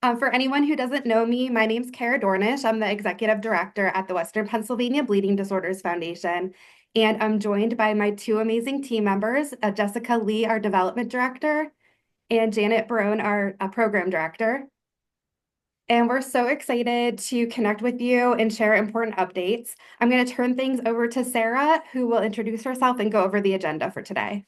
For anyone who doesn't know me, my name's Kara Dornish. I'm the executive director at the Western Pennsylvania Bleeding Disorders Foundation, and I'm joined by my two amazing team members, Jessica Lee, our development director, and Janet Barone, our program director. And we're so excited to connect with you and share important updates. I'm going to turn things over to Sarah, who will introduce herself and go over the agenda for today.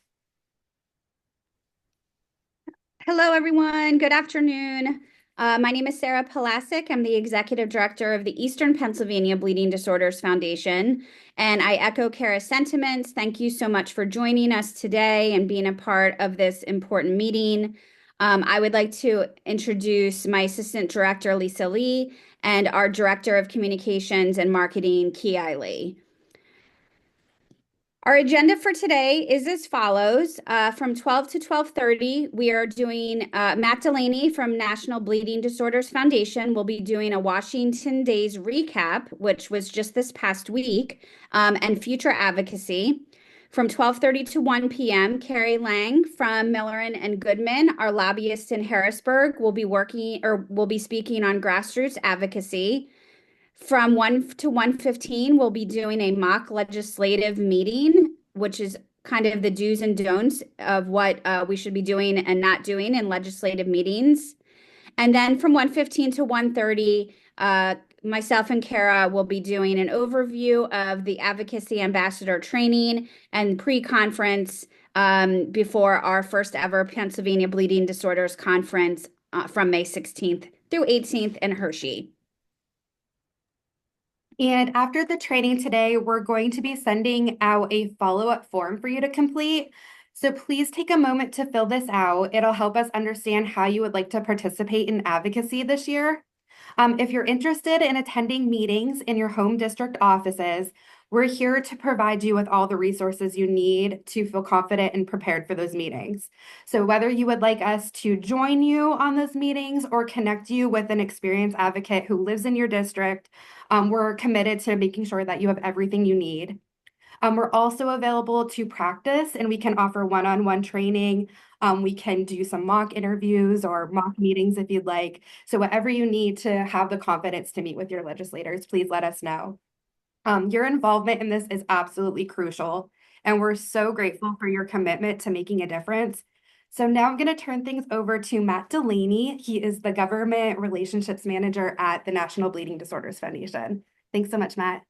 Hello, everyone. Good afternoon. My name is Sarah Palasic. I'm the Executive Director of the Eastern Pennsylvania Bleeding Disorders Foundation, and I echo Kara's sentiments. Thank you so much for joining us today and being a part of this important meeting. I would like to introduce my Assistant Director, Lisa Lee, and our Director of Communications and Marketing, Ki Lee. Our agenda for today is as follows. From 12 to 12:30, we are doing Matt Delaney from National Bleeding Disorders Foundation will be doing a Washington Days recap, which was just this past week, and future advocacy. From 12:30 to 1 p.m., Carrie Lang from Millerin and Goodman, our lobbyist in Harrisburg, will be speaking on grassroots advocacy. From 1 to 1:15, we'll be doing a mock legislative meeting, which is kind of the do's and don'ts of what we should be doing and not doing in legislative meetings. And then from 1:15 to 1:30, myself and Kara will be doing an overview of the advocacy ambassador training and pre-conference before our first ever Pennsylvania Bleeding Disorders Conference from May 16th through 18th in Hershey. And after the training today, we're going to be sending out a follow-up form for you to complete. So please take a moment to fill this out. It'll help us understand how you would like to participate in advocacy this year. If you're interested in attending meetings in your home district offices, we're here to provide you with all the resources you need to feel confident and prepared for those meetings. So whether you would like us to join you on those meetings or connect you with an experienced advocate who lives in your district, we're committed to making sure that you have everything you need. We're also available to practice, and we can offer one-on-one training. We can do some mock interviews or mock meetings if you'd like. So whatever you need to have the confidence to meet with your legislators, please let us know. Your involvement in this is absolutely crucial, and we're so grateful for your commitment to making a difference. So now I'm going to turn things over to Matt Delaney. He is the Government Relationships Manager at the National Bleeding Disorders Foundation. Thanks so much, Matt.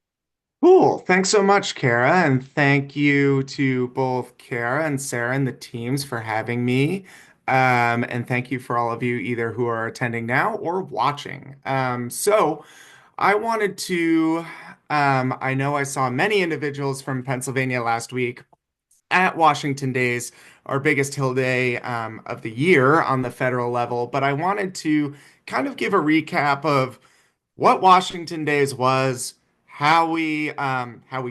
Cool. Thanks so much, Kara. And thank you to both Kara and Sarah and the teams for having me. And thank you for all of you either who are attending now or watching. I wanted to, I know I saw many individuals from Pennsylvania last week at Washington Days, our biggest Hill Day of the year on the federal level, but I wanted to kind of give a recap of what Washington Days was, how we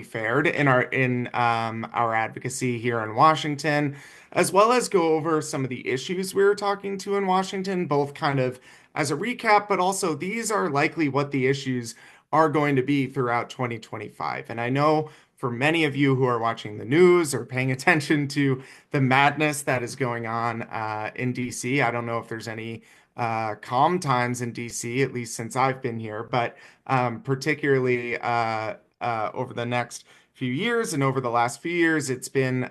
fared in our advocacy here in Washington, as well as go over some of the issues we were talking to in Washington, both kind of as a recap, but also these are likely what the issues are going to be throughout 2025. And I know for many of you who are watching the news or paying attention to the madness that is going on in DC, I don't know if there's any calm times in DC, at least since I've been here, but particularly over the next few years and over the last few years, it's been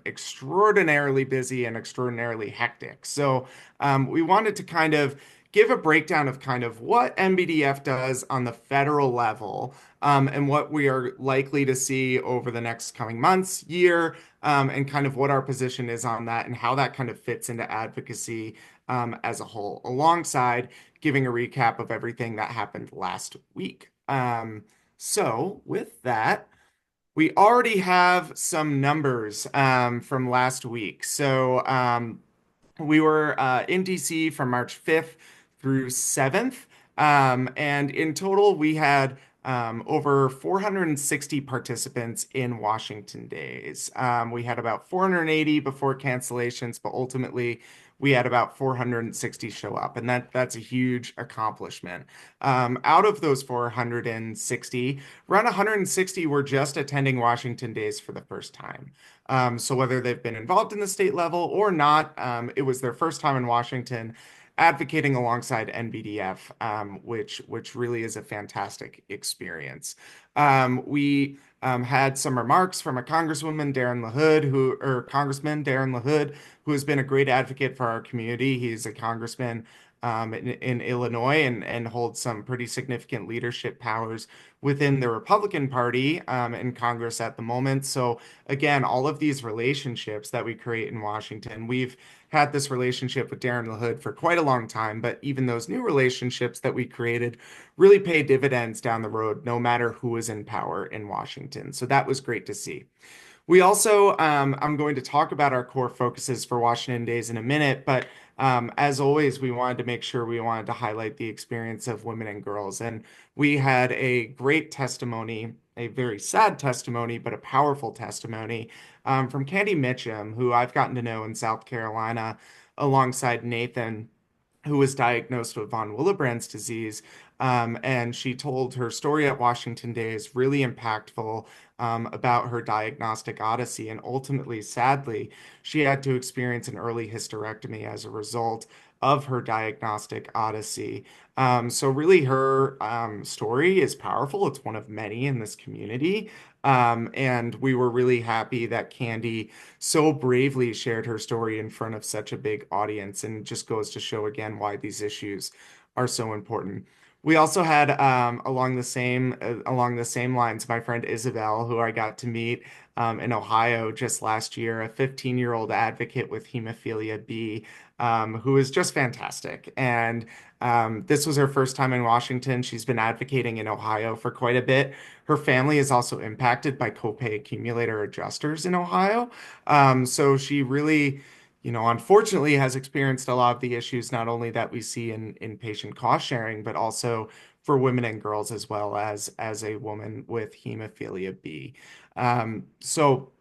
extraordinarily busy and extraordinarily hectic. So we wanted to kind of give a breakdown of kind of what MBDF does on the federal level and what we are likely to see over the next coming months, year, and kind of what our position is on that and how that kind of fits into advocacy as a whole, alongside giving a recap of everything that happened last week. So with that, we already have some numbers from last week. So we were in DC from March 5th through 7th. And in total, we had over 460 participants in Washington Days. We had about 480 before cancellations, but ultimately we had about 460 show up, and that's a huge accomplishment. Out of those 460, around 160 were just attending Washington Days for the first time. So whether they've been involved in the state level or not, it was their first time in Washington. advocating alongside NBDF, which really is a fantastic experience. We had some remarks from a Congressman Darren LaHood, who has been a great advocate for our community. He's a congressman in Illinois and holds some pretty significant leadership powers within the Republican Party in Congress at the moment. So again, all of these relationships that we create in Washington, we've had this relationship with Darren LaHood for quite a long time, but even those new relationships that we created really pay dividends down the road, no matter who is in power in Washington. So that was great to see. We also, I'm going to talk about our core focuses for Washington Days in a minute, but as always, we wanted to make sure we wanted to highlight the experience of women and girls. And we had a great testimony, a very sad testimony, but a powerful testimony from Candy Mitchum, who I've gotten to know in South Carolina alongside Nathan, who was diagnosed with von Willebrand's disease. And she told her story at Washington Days, really impactful, about her diagnostic odyssey. And ultimately, sadly, she had to experience an early hysterectomy as a result of her diagnostic odyssey. So really, her story is powerful. It's one of many in this community. And we were really happy that Candy so bravely shared her story in front of such a big audience, and it just goes to show again why these issues are so important. We also had along the same lines, my friend Isabel, who I got to meet in Ohio just last year, a 15-year-old advocate with hemophilia B, who is just fantastic. And this was her first time in Washington. She's been advocating in Ohio for quite a bit. Her family is also impacted by copay accumulator adjusters in Ohio. So she really, unfortunately has experienced a lot of the issues, not only that we see in patient cost sharing, but also for women and girls as well as a woman with hemophilia B. So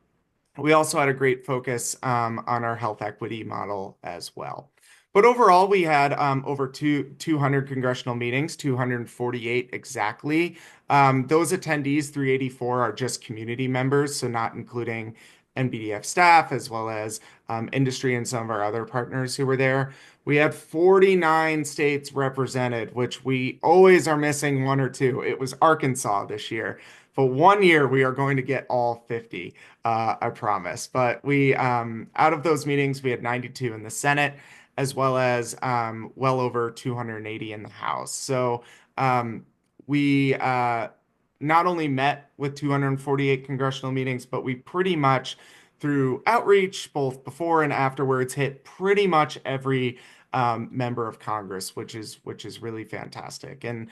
we also had a great focus on our health equity model as well. But overall, we had over 200 congressional meetings, 248 exactly. Those attendees, 384, are just community members, so not including NBDF staff, as well as industry and some of our other partners who were there. We had 49 states represented, which we always are missing one or two. It was Arkansas this year. But one year we are going to get all 50, I promise. But out of those meetings, we had 92 in the Senate, as well as well over 280 in the House. So we not only met with 248 congressional meetings, but we pretty much, through outreach, both before and afterwards, hit pretty much every member of Congress, which is really fantastic. And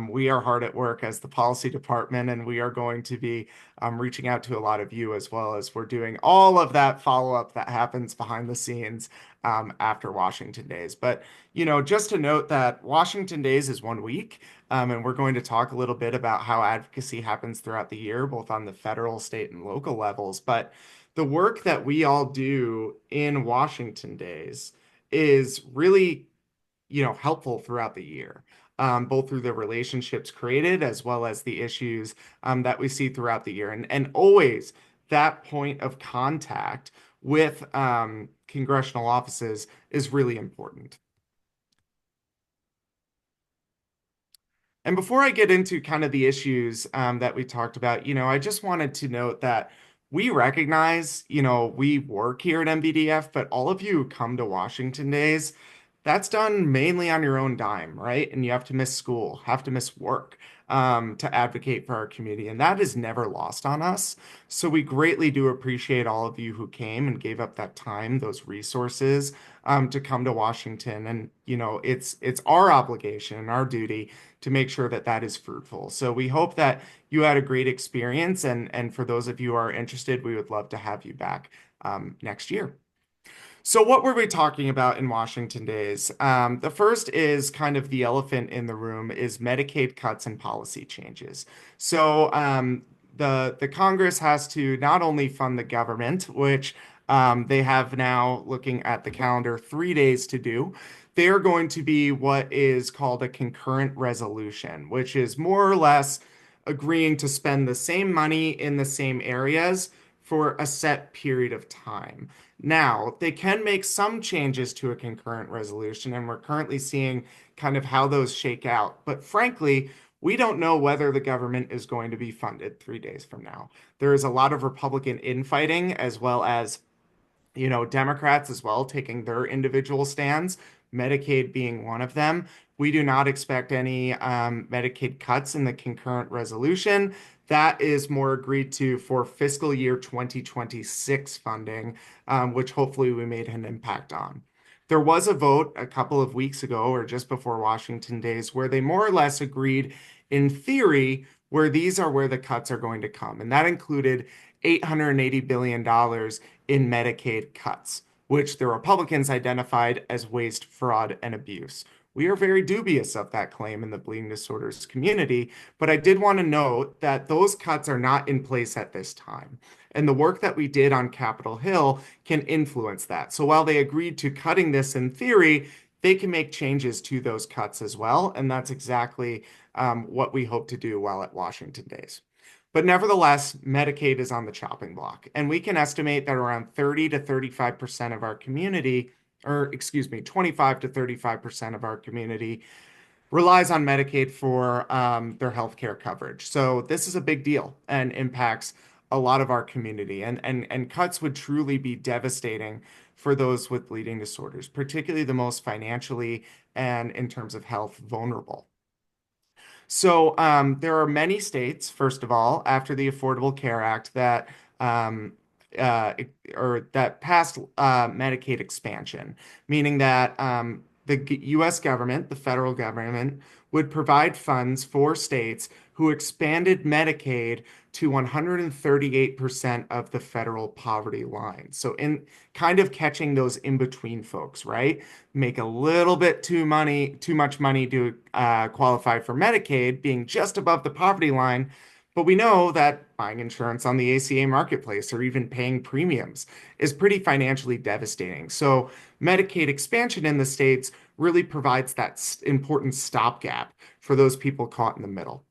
we are hard at work as the policy department, and we are going to be reaching out to a lot of you, as well as we're doing all of that follow-up that happens behind the scenes after Washington Days. But just to note that Washington Days is 1 week, and we're going to talk a little bit about how advocacy happens throughout the year, both on the federal, state, and local levels. But the work that we all do in Washington Days is really, helpful throughout the year, both through the relationships created as well as the issues that we see throughout the year. And always that point of contact with congressional offices is really important. And before I get into kind of the issues that we talked about, I just wanted to note that we recognize, we work here at MBDF, but all of you who come to Washington Days, that's done mainly on your own dime, right? And you have to miss school, have to miss work to advocate for our community. And that is never lost on us. So we greatly do appreciate all of you who came and gave up that time, those resources to come to Washington. And, it's our obligation and our duty to make sure that that is fruitful. So we hope that you had a great experience. And for those of you who are interested, we would love to have you back next year. So what were we talking about in Washington Days? The first is kind of the elephant in the room is Medicaid cuts and policy changes. So the Congress has to not only fund the government, which they have now, looking at the calendar, 3 days to do. They are going to be what is called a concurrent resolution, which is more or less agreeing to spend the same money in the same areas for a set period of time. Now, they can make some changes to a concurrent resolution, and we're currently seeing kind of how those shake out. But frankly, we don't know whether the government is going to be funded 3 days from now. There is a lot of Republican infighting as well as Democrats as well taking their individual stands, Medicaid being one of them. We do not expect any Medicaid cuts in the concurrent resolution. That is more agreed to for fiscal year 2026 funding, which hopefully we made an impact on. There was a vote a couple of weeks ago or just before Washington Days where they more or less agreed in theory where these are where the cuts are going to come. And that included $880 billion in Medicaid cuts, which the Republicans identified as waste, fraud, and abuse. We are very dubious of that claim in the bleeding disorders community, but I did want to note that those cuts are not in place at this time. And the work that we did on Capitol Hill can influence that. So while they agreed to cutting this in theory, they can make changes to those cuts as well. And that's exactly what we hope to do while at Washington Days. But nevertheless, Medicaid is on the chopping block. And we can estimate that around 30 to 35% of our community, or excuse me, 25 to 35% of our community relies on Medicaid for their health care coverage. So this is a big deal and impacts a lot of our community. And cuts would truly be devastating for those with bleeding disorders, particularly the most financially and in terms of health vulnerable. So there are many states, first of all, after the Affordable Care Act that uh, or that passed Medicaid expansion, meaning that the U.S. government, the federal government, would provide funds for states who expanded Medicaid to 138% of the federal poverty line. So in kind of catching those in-between folks, right? Make a little bit too much money to qualify for Medicaid, being just above the poverty line. But we know that buying insurance on the ACA marketplace or even paying premiums is pretty financially devastating. So Medicaid expansion in the states really provides that important stopgap for those people caught in the middle.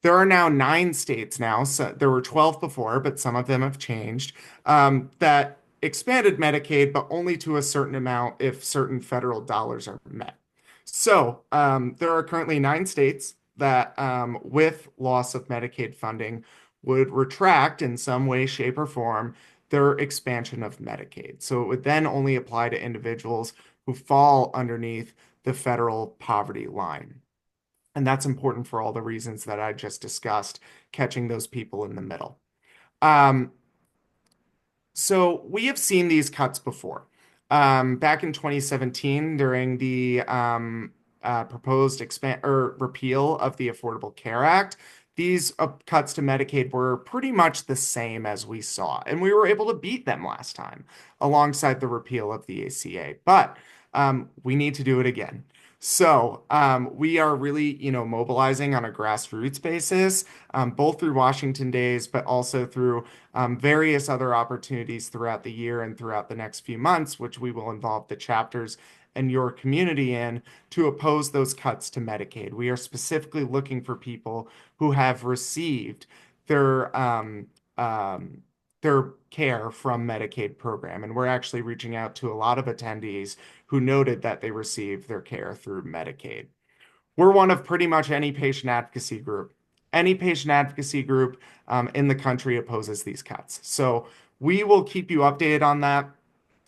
There are now 9 states now, so there were 12 before, but some of them have changed, that expanded Medicaid, but only to a certain amount if certain federal dollars are met. So there are currently 9 states that, with loss of Medicaid funding, would retract in some way, shape, or form their expansion of Medicaid. So it would then only apply to individuals who fall underneath the federal poverty line. And that's important for all the reasons that I just discussed, catching those people in the middle. Um, so we have seen these cuts before. Back in 2017, during the proposed expand or repeal of the Affordable Care Act, these cuts to Medicaid were pretty much the same as we saw, and we were able to beat them last time alongside the repeal of the ACA. But we need to do it again. So we are really, mobilizing on a grassroots basis, both through Washington Days, but also through various other opportunities throughout the year and throughout the next few months, which we will involve the chapters and your community in to oppose those cuts to Medicaid. We are specifically looking for people who have received their their care from Medicaid program. And we're actually reaching out to a lot of attendees who noted that they received their care through Medicaid. We're one of pretty much any patient advocacy group. Any patient advocacy group in the country opposes these cuts. So we will keep you updated on that.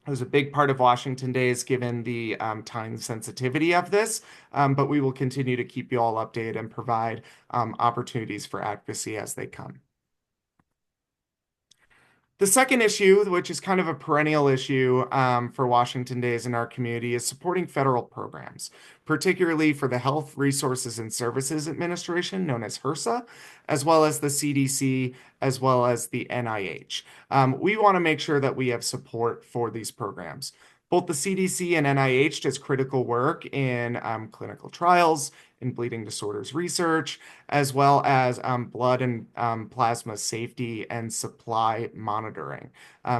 It was a big part of Washington Days given the time sensitivity of this, but we will continue to keep you all updated and provide opportunities for advocacy as they come. The second issue, which is kind of a perennial issue for Washington Days in our community, is supporting federal programs, particularly for the Health Resources and Services Administration, known as HRSA, as well as the CDC, as well as the NIH. We want to make sure that we have support for these programs. Both the CDC and NIH does critical work in clinical trials, in bleeding disorders research, as well as blood and plasma safety and supply monitoring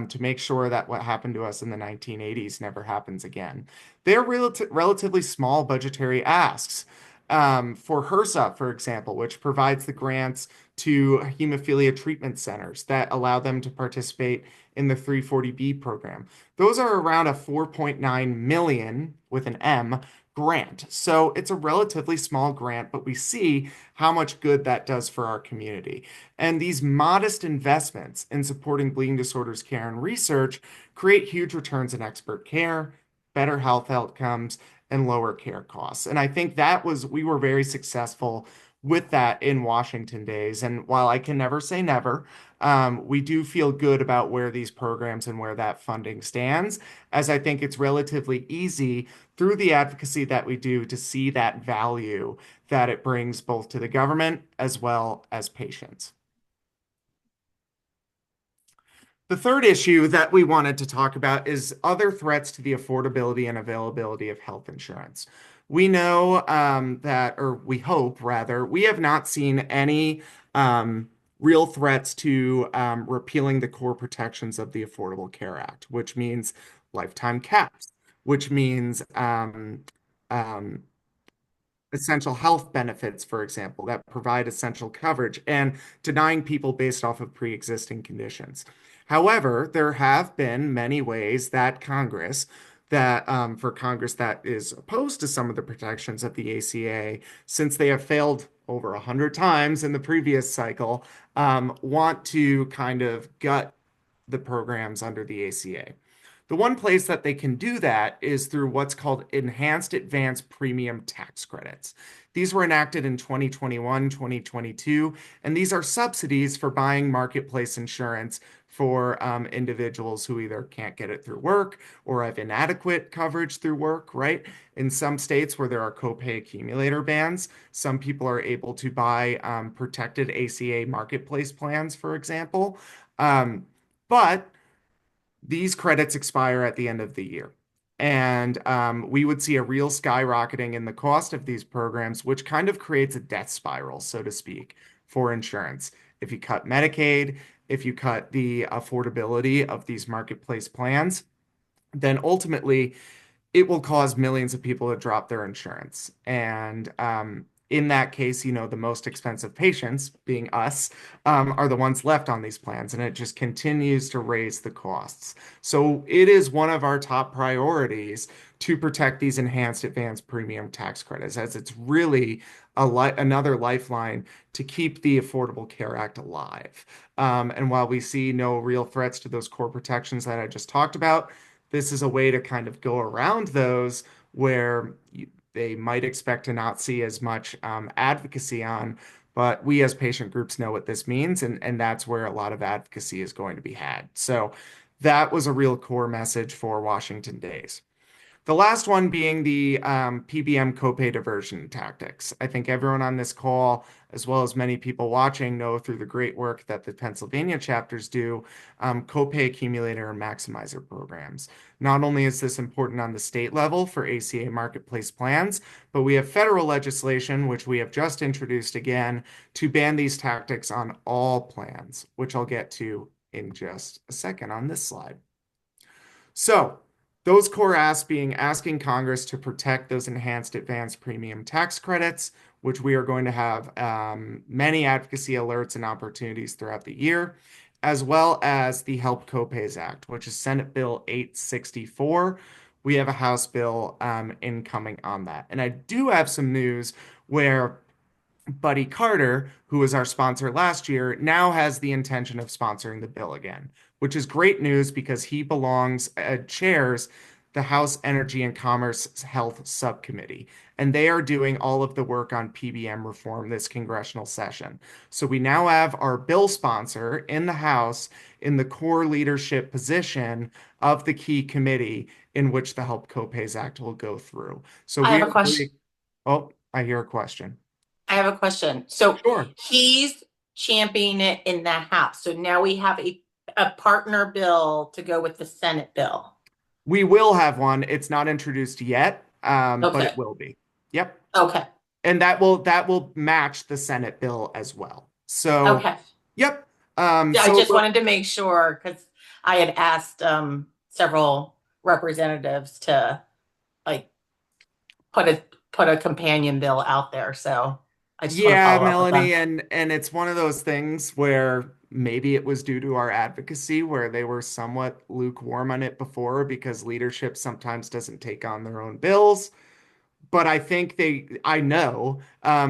to make sure that what happened to us in the 1980s never happens again. They're relatively small budgetary asks. For HRSA, for example, which provides the grants to hemophilia treatment centers that allow them to participate in the 340B program. Those are around a 4.9 million with an M grant. So it's a relatively small grant, but we see how much good that does for our community. And these modest investments in supporting bleeding disorders care and research create huge returns in expert care, better health outcomes, and lower care costs. And I think we were very successful with that in Washington days. And while I can never say never, we do feel good about where these programs and where that funding stands, as I think it's relatively easy through the advocacy that we do to see that value that it brings both to the government as well as patients. The third issue that we wanted to talk about is other threats to the affordability and availability of health insurance. We know or we hope rather, we have not seen any real threats to repealing the core protections of the Affordable Care Act, which means lifetime caps, which means um, essential health benefits, for example, that provide essential coverage and denying people based off of pre-existing conditions. However, there have been many ways that Congress that is opposed to some of the protections of the ACA, since they have failed over 100 times in the previous cycle, want to kind of gut the programs under the ACA. The one place that they can do that is through what's called enhanced advance premium tax credits. These were enacted in 2021, 2022, and these are subsidies for buying marketplace insurance for individuals who either can't get it through work or have inadequate coverage through work, right? In some states where there are copay accumulator bans, some people are able to buy protected ACA marketplace plans, for example. But these credits expire at the end of the year. And we would see a real skyrocketing in the cost of these programs, which kind of creates a death spiral, so to speak, for insurance. If you cut Medicaid, if you cut the affordability of these marketplace plans, then ultimately it will cause millions of people to drop their insurance. And in that case, the most expensive patients, being us, are the ones left on these plans, and it just continues to raise the costs. So it is one of our top priorities to protect these enhanced advanced premium tax credits, as it's really another lifeline to keep the Affordable Care Act alive. And while we see no real threats to those core protections that I just talked about, this is a way to kind of go around those where they might expect to not see as much advocacy on, but we as patient groups know what this means, and that's where a lot of advocacy is going to be had. So that was a real core message for Washington days. The last one being the PBM copay diversion tactics. I think everyone on this call, as well as many people watching, know through the great work that the Pennsylvania chapters do, copay accumulator and maximizer programs. Not only is this important on the state level for ACA marketplace plans, but we have federal legislation, which we have just introduced again, to ban these tactics on all plans, which I'll get to in just a second on this slide. So, those core asks being asking Congress to protect those enhanced advanced premium tax credits, which we are going to have many advocacy alerts and opportunities throughout the year, as well as the Help Copays Act, which is Senate Bill 864. We have a House bill incoming on that. And I do have some news where Buddy Carter, who was our sponsor last year, now has the intention of sponsoring the bill again, which is great news because he chairs the House Energy and Commerce Health Subcommittee, and they are doing all of the work on PBM reform this congressional session. So we now have our bill sponsor in the House in the core leadership position of the key committee in which the Help Copays Act will go through. So I we have are a question. Oh, I hear a question. I have a question. So Sure. he's championing it in the House. So now we have a partner bill to go with the Senate bill. We will have one. It's not introduced yet, but Okay. it will be. Yep. Okay. And that will match the Senate bill as well. So, Okay. yep. Yeah, I So just wanted to make sure because I had asked several representatives to like put put a companion bill out there. So I just want to Yeah, follow up with Melanie, them. and it's one of those things where maybe it was due to our advocacy where they were somewhat lukewarm on it before because leadership sometimes doesn't take on their own bills. But I think I know,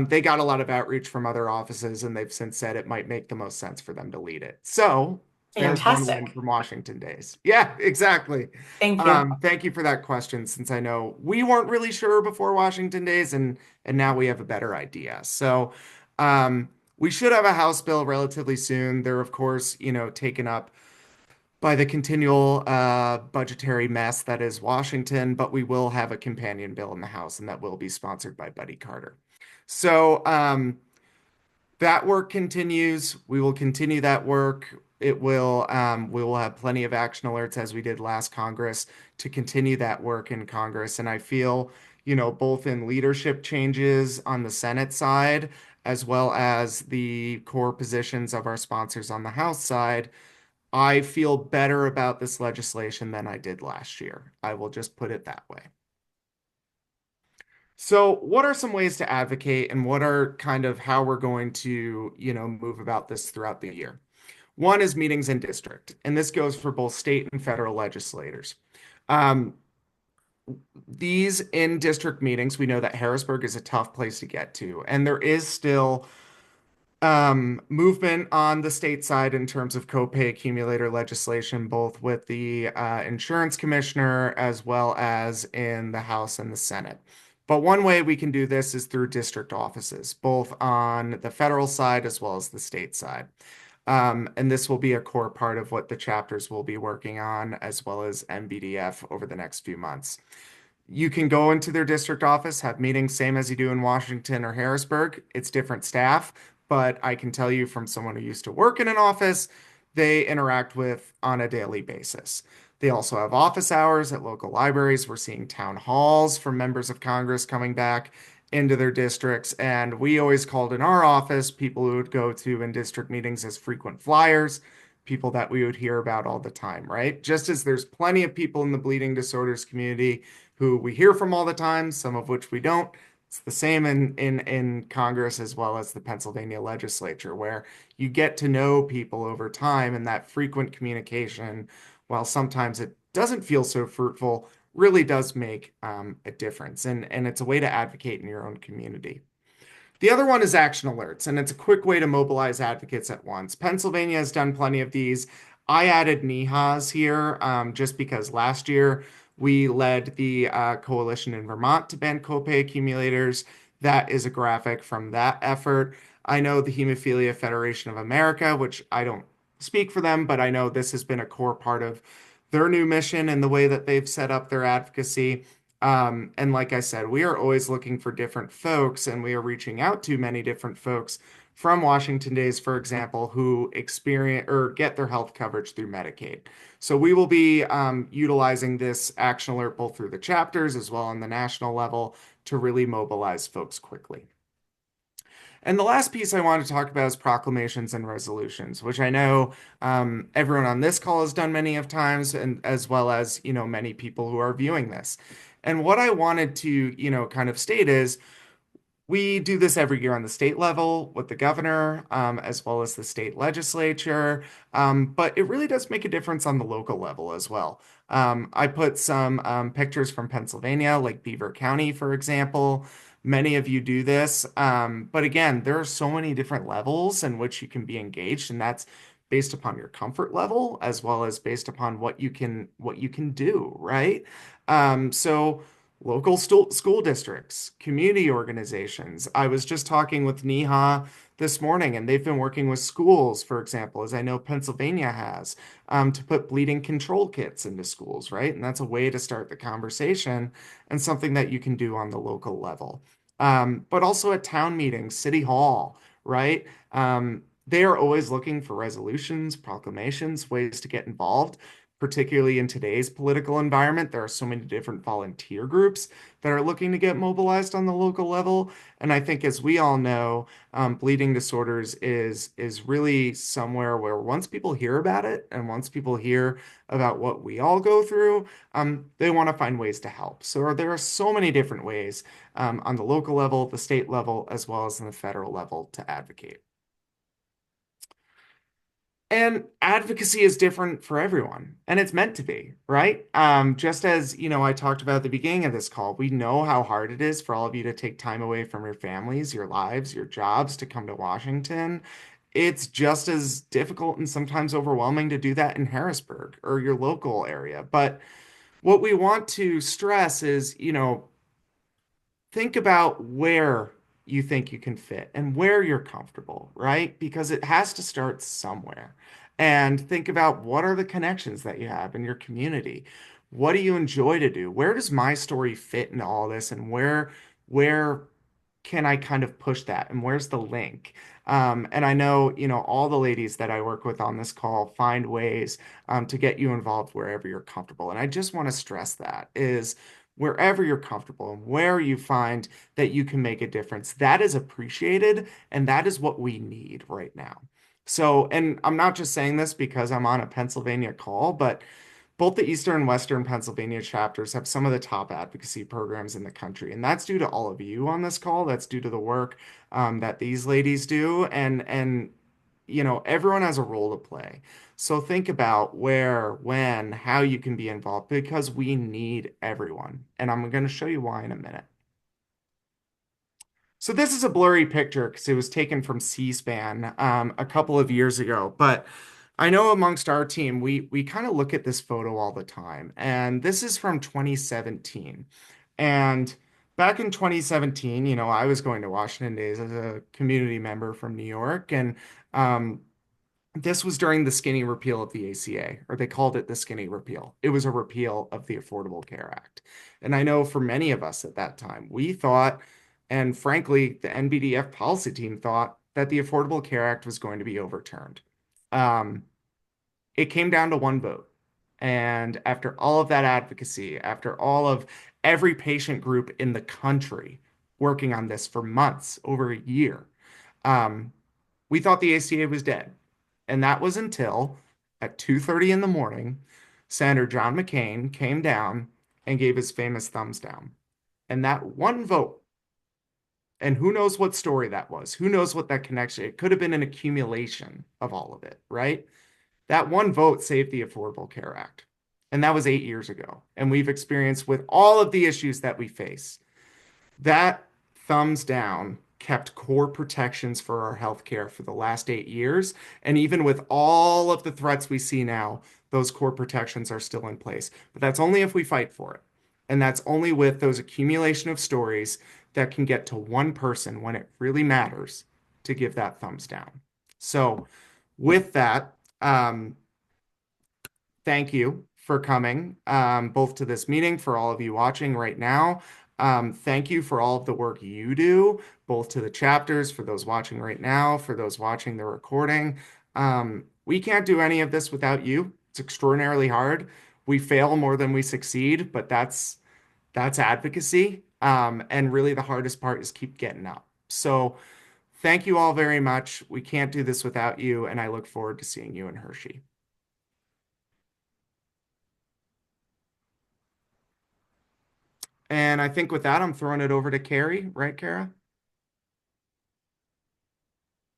they got a lot of outreach from other offices, and they've since said it might make the most sense for them to lead it. So there's one win Fantastic. from Washington Days. Yeah, exactly. Thank you. Thank you for that question, since I know we weren't really sure before Washington Days, and now we have a better idea. So we should have a House bill relatively soon. They're, of course, taken up by the continual budgetary mess that is Washington, but we will have a companion bill in the House, and that will be sponsored by Buddy Carter. So that work continues. We will continue that work. We will have plenty of action alerts as we did last Congress to continue that work in Congress. And I feel, both in leadership changes on the Senate side, as well as the core positions of our sponsors on the House side, I feel better about this legislation than I did last year. I will just put it that way. So, what are some ways to advocate, and what are kind of how we're going to, move about this throughout the year? One is meetings in district, and this goes for both state and federal legislators. Um, these in district meetings, we know that Harrisburg is a tough place to get to, and there is still movement on the state side in terms of copay accumulator legislation, both with the insurance commissioner as well as in the House and the Senate. But one way we can do this is through district offices, both on the federal side as well as the state side. And this will be a core part of what the chapters will be working on, as well as MBDF over the next few months. You can go into their district office, have meetings, same as you do in Washington or Harrisburg. It's different staff, but I can tell you from someone who used to work in an office, they interact with on a daily basis. They also have office hours at local libraries. We're seeing town halls from members of Congress coming back into their districts. And we always called in our office people who would go to in district meetings as frequent flyers, people that we would hear about all the time, right? Just as there's plenty of people in the bleeding disorders community who we hear from all the time, some of which we don't. It's the same in Congress as well as the Pennsylvania legislature, where you get to know people over time, and that frequent communication, while sometimes it doesn't feel so fruitful, really does make a difference. And it's a way to advocate in your own community. The other one is action alerts, and it's a quick way to mobilize advocates at once. Pennsylvania has done plenty of these. I added NEHAs here just because last year we led the coalition in Vermont to ban copay accumulators. That is a graphic from that effort. I know the Hemophilia Federation of America, which I don't speak for them, but I know this has been a core part of their new mission and the way that they've set up their advocacy. And like I said, we are always looking for different folks, and we are reaching out to many different folks from Washington Days, for example, who experience or get their health coverage through Medicaid. So we will be utilizing this action alert both through the chapters as well on the national level to really mobilize folks quickly. And the last piece I want to talk about is proclamations and resolutions, which I know everyone on this call has done many of times, and as well as, many people who are viewing this. And what I wanted to, kind of state is we do this every year on the state level with the governor, as well as the state legislature. But it really does make a difference on the local level as well. I put some pictures from Pennsylvania, like Beaver County, for example. Many of you do this. But again, there are so many different levels in which you can be engaged, and that's based upon your comfort level as well as based upon what you can do, right? So local school districts, community organizations. I was just talking with NEHA this morning, and they've been working with schools, for example, as I know Pennsylvania has, to put bleeding control kits into schools, right? And that's a way to start the conversation and something that you can do on the local level. But also at town meetings, city hall, right? They are always looking for resolutions, proclamations, ways to get involved. particularly in today's political environment. There are so many different volunteer groups that are looking to get mobilized on the local level. And I think, as we all know, bleeding disorders is really somewhere where once people hear about it and once people hear about what we all go through, they want to find ways to help. So there are so many different ways on the local level, the state level, as well as in the federal level to advocate. And advocacy is different for everyone, and it's meant to be, right? Just as, I talked about at the beginning of this call, we know how hard it is for all of you to take time away from your families, your lives, your jobs to come to Washington. It's just as difficult and sometimes overwhelming to do that in Harrisburg or your local area. But what we want to stress is, think about where you think you can fit and where you're comfortable, right? Because it has to start somewhere. And think about, what are the connections that you have in your community? What do you enjoy to do? Where does my story fit into all this? And where can I kind of push that? And where's the link? And I know, all the ladies that I work with on this call find ways to get you involved wherever you're comfortable. And I just want to stress that is, wherever you're comfortable and where you find that you can make a difference, that is appreciated, and that is what we need right now. So, and I'm not just saying this because I'm on a Pennsylvania call, but both the Eastern and Western Pennsylvania chapters have some of the top advocacy programs in the country. And that's due to all of you on this call. That's due to the work that these ladies do. And everyone has a role to play. So think about where, when, how you can be involved, because we need everyone. And I'm going to show you why in a minute. So this is a blurry picture because it was taken from C-SPAN a couple of years ago. But I know amongst our team, we kind of look at this photo all the time. And this is from 2017. And back in 2017, I was going to Washington Days as a community member from New York. And this was during the skinny repeal of the ACA, or they called it the skinny repeal. It was a repeal of the Affordable Care Act. And I know for many of us at that time, we thought, and frankly, the NBDF policy team thought, that the Affordable Care Act was going to be overturned. It came down to one vote. And after all of that advocacy, after all of every patient group in the country working on this for months, over a year, we thought the ACA was dead. And that was until at 2:30 in the morning, Senator John McCain came down and gave his famous thumbs down. And that one vote, and who knows what story that was? Who knows what that connection? It could have been an accumulation of all of it, right? That one vote saved the Affordable Care Act. And that was 8 years ago. And we've experienced, with all of the issues that we face, that thumbs down kept core protections for our healthcare for the last 8 years. And even with all of the threats we see now, those core protections are still in place. But that's only if we fight for it. And that's only with those accumulation of stories that can get to one person when it really matters to give that thumbs down. So with that, thank you for coming, both to this meeting, for all of you watching right now. Thank you for all of the work you do, both to the chapters, for those watching right now, for those watching the recording. We can't do any of this without you. It's extraordinarily hard. We fail more than we succeed, but that's advocacy. And really the hardest part is keep getting up. So thank you all very much. We can't do this without you, and I look forward to seeing you in Hershey. And I think with that, I'm throwing it over to Carrie, right, Kara?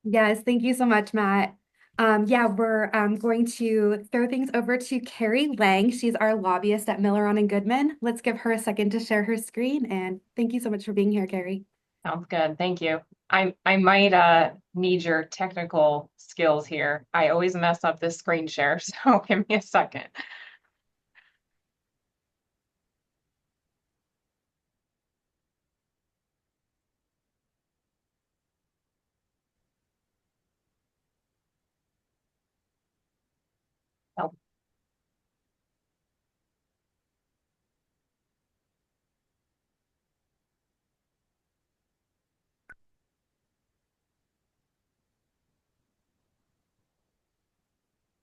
Yes, thank you so much, Matt. Yeah, we're going to throw things over to Carrie Lang. She's our lobbyist at Milleron and Goodman. Let's give her a second to share her screen. And thank you so much for being here, Carrie. Sounds good. Thank you. I might need your technical skills here. I always mess up this screen share, so give me a second. Oh.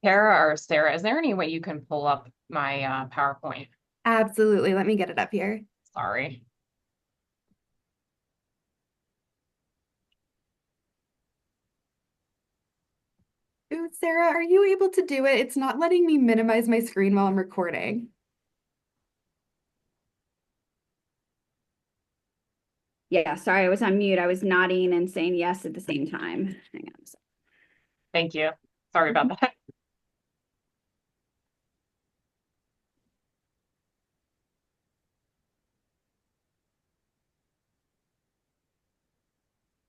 Kara or Sarah, is there any way you can pull up my PowerPoint? Absolutely. Let me get it up here. Sorry. Ooh, Sarah, are you able to do it? It's not letting me minimize my screen while I'm recording. Yeah, sorry, I was on mute. I was nodding and saying yes at the same time. Hang on a second. Thank you. Sorry about that.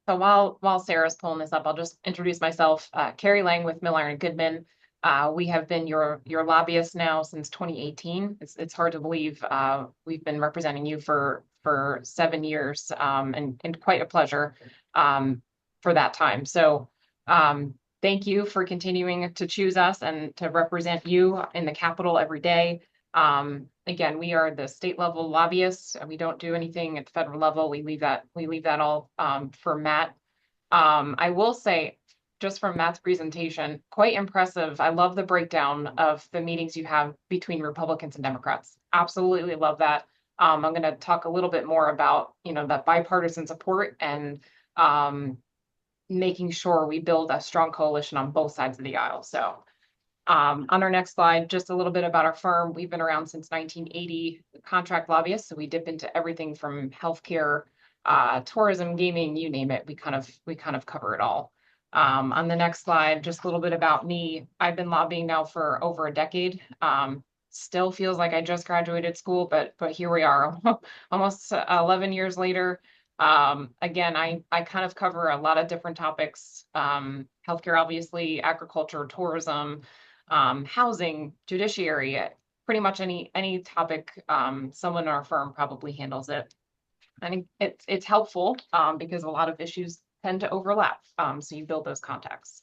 So while Sarah's pulling this up, I'll just introduce myself. Carrie Lang with Miller and Goodman. We have been your lobbyist now since 2018. It's hard to believe we've been representing you for 7 years, and quite a pleasure for that time. So thank you for continuing to choose us and to represent you in the Capitol every day. Again, we are the state level lobbyists. We don't do anything at the federal level. We leave that all for Matt. I will say, just from Matt's presentation, quite impressive. I love the breakdown of the meetings you have between Republicans and Democrats. Absolutely love that. I'm going to talk a little bit more about, that bipartisan support and making sure we build a strong coalition on both sides of the aisle. So on our next slide, just a little bit about our firm. We've been around since 1980, contract lobbyists. So we dip into everything from healthcare, tourism, gaming, you name it. We kind of cover it all. On the next slide, just a little bit about me. I've been lobbying now for over a decade. Still feels like I just graduated school, but here we are, almost 11 years later. Again, I kind of cover a lot of different topics, healthcare, obviously, agriculture, tourism, housing, judiciary, pretty much any topic, someone in our firm probably handles it. I think it's helpful because a lot of issues tend to overlap. So you build those contacts.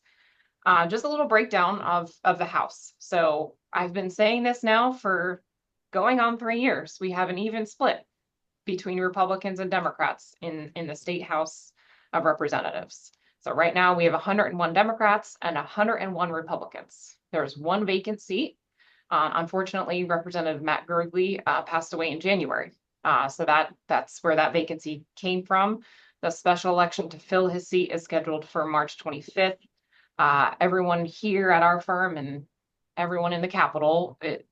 Just a little breakdown of the House. So I've been saying this now for going on 3 years. We have an even split between Republicans and Democrats in the State House of Representatives. So right now we have 101 Democrats and 101 Republicans. There's one vacant seat. Unfortunately, Representative Matt Gergely passed away in January. So that's where that vacancy came from. The special election to fill his seat is scheduled for March 25th. Everyone here at our firm and everyone in the Capitol, it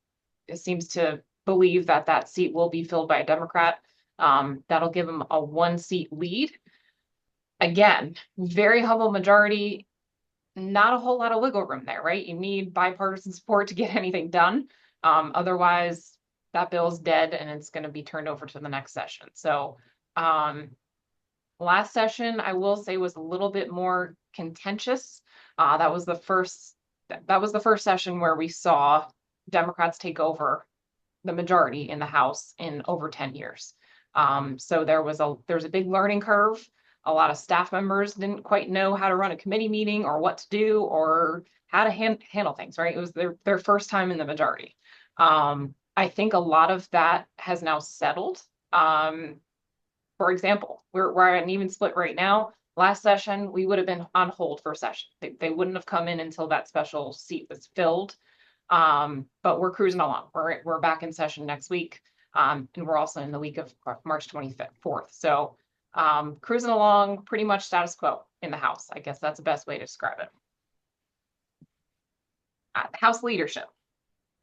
seems to believe that seat will be filled by a Democrat. That'll give him a 1-seat lead. Again, very humble majority, not a whole lot of wiggle room there, right? You need bipartisan support to get anything done. Otherwise, that bill's dead and it's going to be turned over to the next session. So last session, I will say, was a little bit more contentious. That was the first session where we saw Democrats take over the majority in the House in over 10 years. So there's a big learning curve. A lot of staff members didn't quite know how to run a committee meeting or what to do or how to handle things, right? It was their first time in the majority. I think a lot of that has now settled. For example, we're at an even split right now. Last session, we would have been on hold for a session. They wouldn't have come in until that special seat was filled. But we're cruising along. We're back in session next week. And we're also in the week of March 24th. So cruising along, pretty much status quo in the House. I guess that's the best way to describe it. House leadership.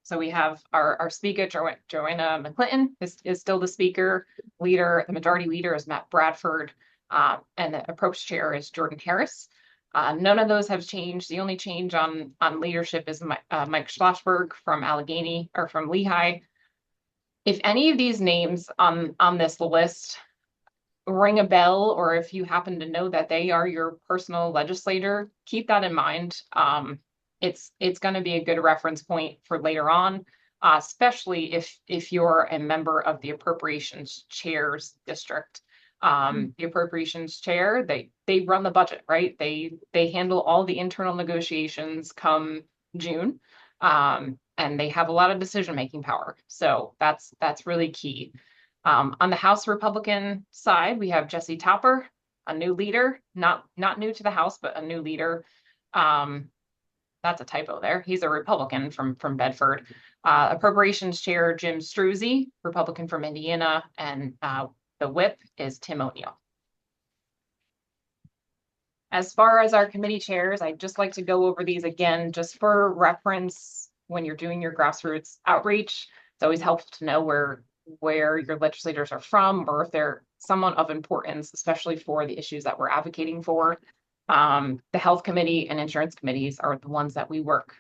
So we have our speaker, Joanna McClinton, is still the speaker. The majority leader is Matt Bradford, and the approach chair is Jordan Harris. None of those have changed. The only change on leadership is Mike Schlossberg from Allegheny or from Lehigh. If any of these names on this list ring a bell, or if you happen to know that they are your personal legislator, keep that in mind. It's going to be a good reference point for later on, especially if you're a member of the appropriations chair's district. The appropriations chair, they run the budget, right? They handle all the internal negotiations come June, and they have a lot of decision-making power. So that's really key. On the House Republican side, we have Jesse Topper, a new leader, not new to the House, but a new leader. that's a typo there. He's a Republican from Bedford. Appropriations Chair Jim Struzzi, Republican from Indiana, and the whip is Tim O'Neill. As far as our committee chairs, I'd just like to go over these again, just for reference when you're doing your grassroots outreach. It's always helpful to know where your legislators are from, or if they're someone of importance, especially for the issues that we're advocating for. The health committee and insurance committees are the ones that we work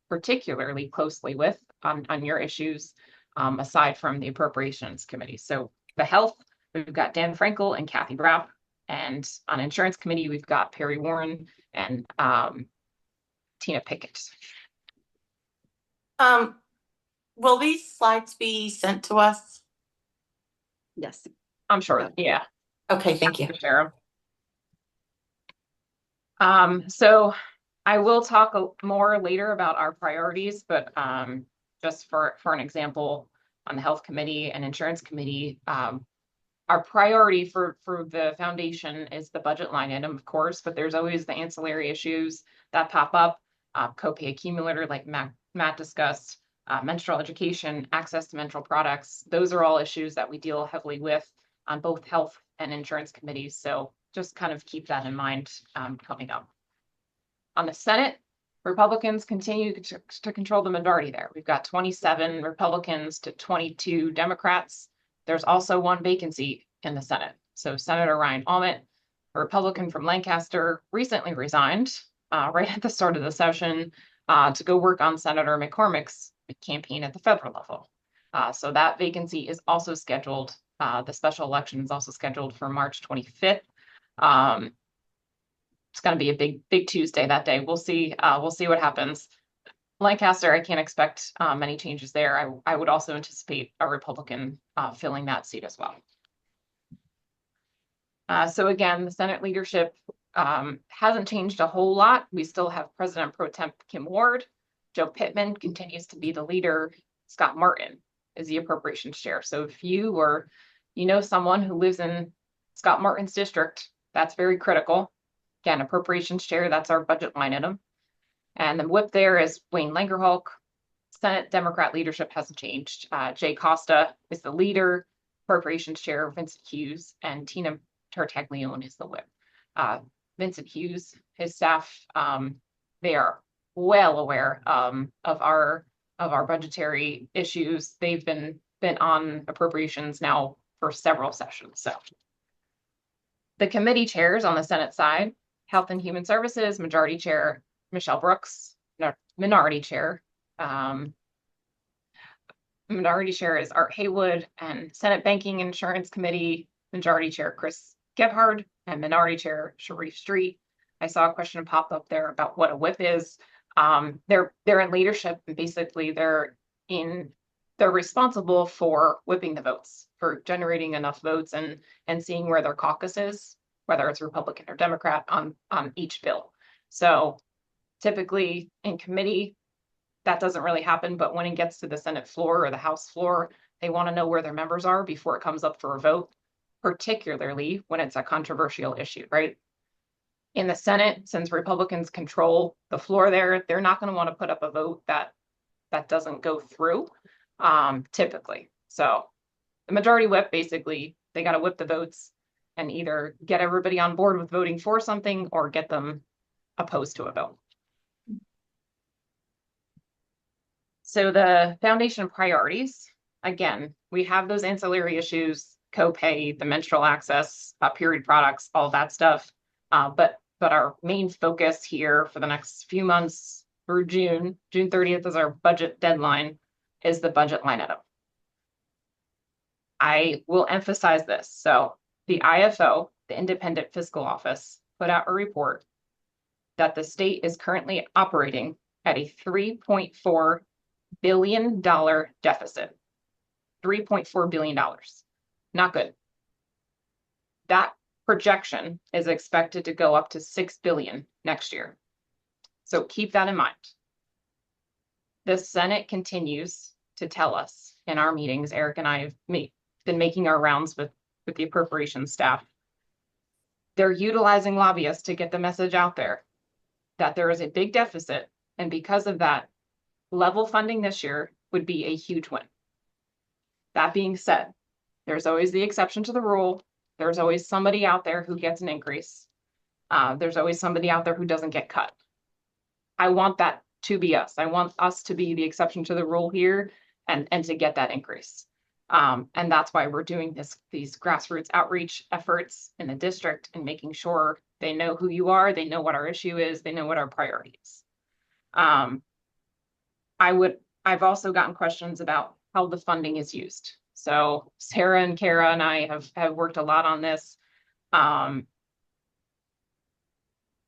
particularly closely with on your issues, aside from the appropriations committee. So the health, we've got Dan Frankel and Kathy Rapp. And on insurance committee, we've got Perry Warren and Tina Pickett. Will these slides be sent to us? Yes. I'm sure. Yeah. Okay, thank you. Share them. So I will talk more later about our priorities, but just for an example, on the health committee and insurance committee, our priority for the foundation is the budget line item, of course, but there's always the ancillary issues that pop up, copay accumulator, like Matt discussed, menstrual education, access to menstrual products. Those are all issues that we deal heavily with on both health and insurance committees. So just kind of keep that in mind coming up. On the Senate, Republicans continue to control the majority there. We've got 27 Republicans to 22 Democrats. There's also one vacancy in the Senate. So Senator Ryan Almond, a Republican from Lancaster, recently resigned right at the start of the session to go work on Senator McCormick's campaign at the federal level. So that vacancy is also scheduled. The special election is also scheduled for March 25th. It's going to be a big Tuesday that day. We'll see what happens. Lancaster, I can't expect many changes there. I would also anticipate a Republican filling that seat as well. So again, the Senate leadership hasn't changed a whole lot. We still have President Pro Temp Kim Ward. Joe Pittman continues to be the leader. Scott Martin is the appropriations chair. So if you know someone who lives in Scott Martin's district, that's very critical. Again, appropriations chair, that's our budget line item. And the whip there is Wayne Langerhulk. Senate Democrat leadership hasn't changed. Jay Costa is the leader, appropriations chair, Vincent Hughes, and Tina Tartaglione is the whip. Vincent Hughes, his staff, they are well aware of our budgetary issues. They've been on appropriations now for several sessions. So the committee chairs on the Senate side, Health and Human Services, Majority Chair Michelle Brooks, Minority Chair. Minority Chair is Art Haywood, and Senate Banking Insurance Committee, Majority Chair Chris Gebhard, and Minority Chair Sharif Street. I saw a question pop up there about what a whip is. They're in leadership, and basically they're responsible for whipping the votes, for generating enough votes and seeing where their caucus is, whether it's Republican or Democrat on each bill. So typically in committee, that doesn't really happen, but when it gets to the Senate floor or the House floor, they want to know where their members are before it comes up for a vote, particularly when it's a controversial issue, right? In the Senate, since Republicans control the floor there, they're not going to want to put up a vote that doesn't go through, typically. So the majority whip, basically, they got to whip the votes and either get everybody on board with voting for something or get them opposed to a vote. So the foundation priorities, again, we have those ancillary issues, copay, the menstrual access, period products, all that stuff. But our main focus here for the next few months through June 30th is our budget deadline, is the budget line item. I will emphasize this. So the IFO, the Independent Fiscal Office, put out a report that the state is currently operating at a $3.4 billion deficit. $3.4 billion. Not good. That projection is expected to go up to $6 billion next year. So keep that in mind. The Senate continues to tell us in our meetings, Eric and I have been making our rounds with the appropriations staff. They're utilizing lobbyists to get the message out there that there is a big deficit And because of that, level funding this year would be a huge win. That being said, there's always the exception to the rule. There's always somebody out there who gets an increase. There's always somebody out there who doesn't get cut. I want that to be us. I want us to be the exception to the rule here and to get that increase. And that's why we're doing these grassroots outreach efforts in the district and making sure they know who you are, they know what our issue is, they know what our priority is. I've also gotten questions about how the funding is used. So Sarah and Kara and I have worked a lot on this.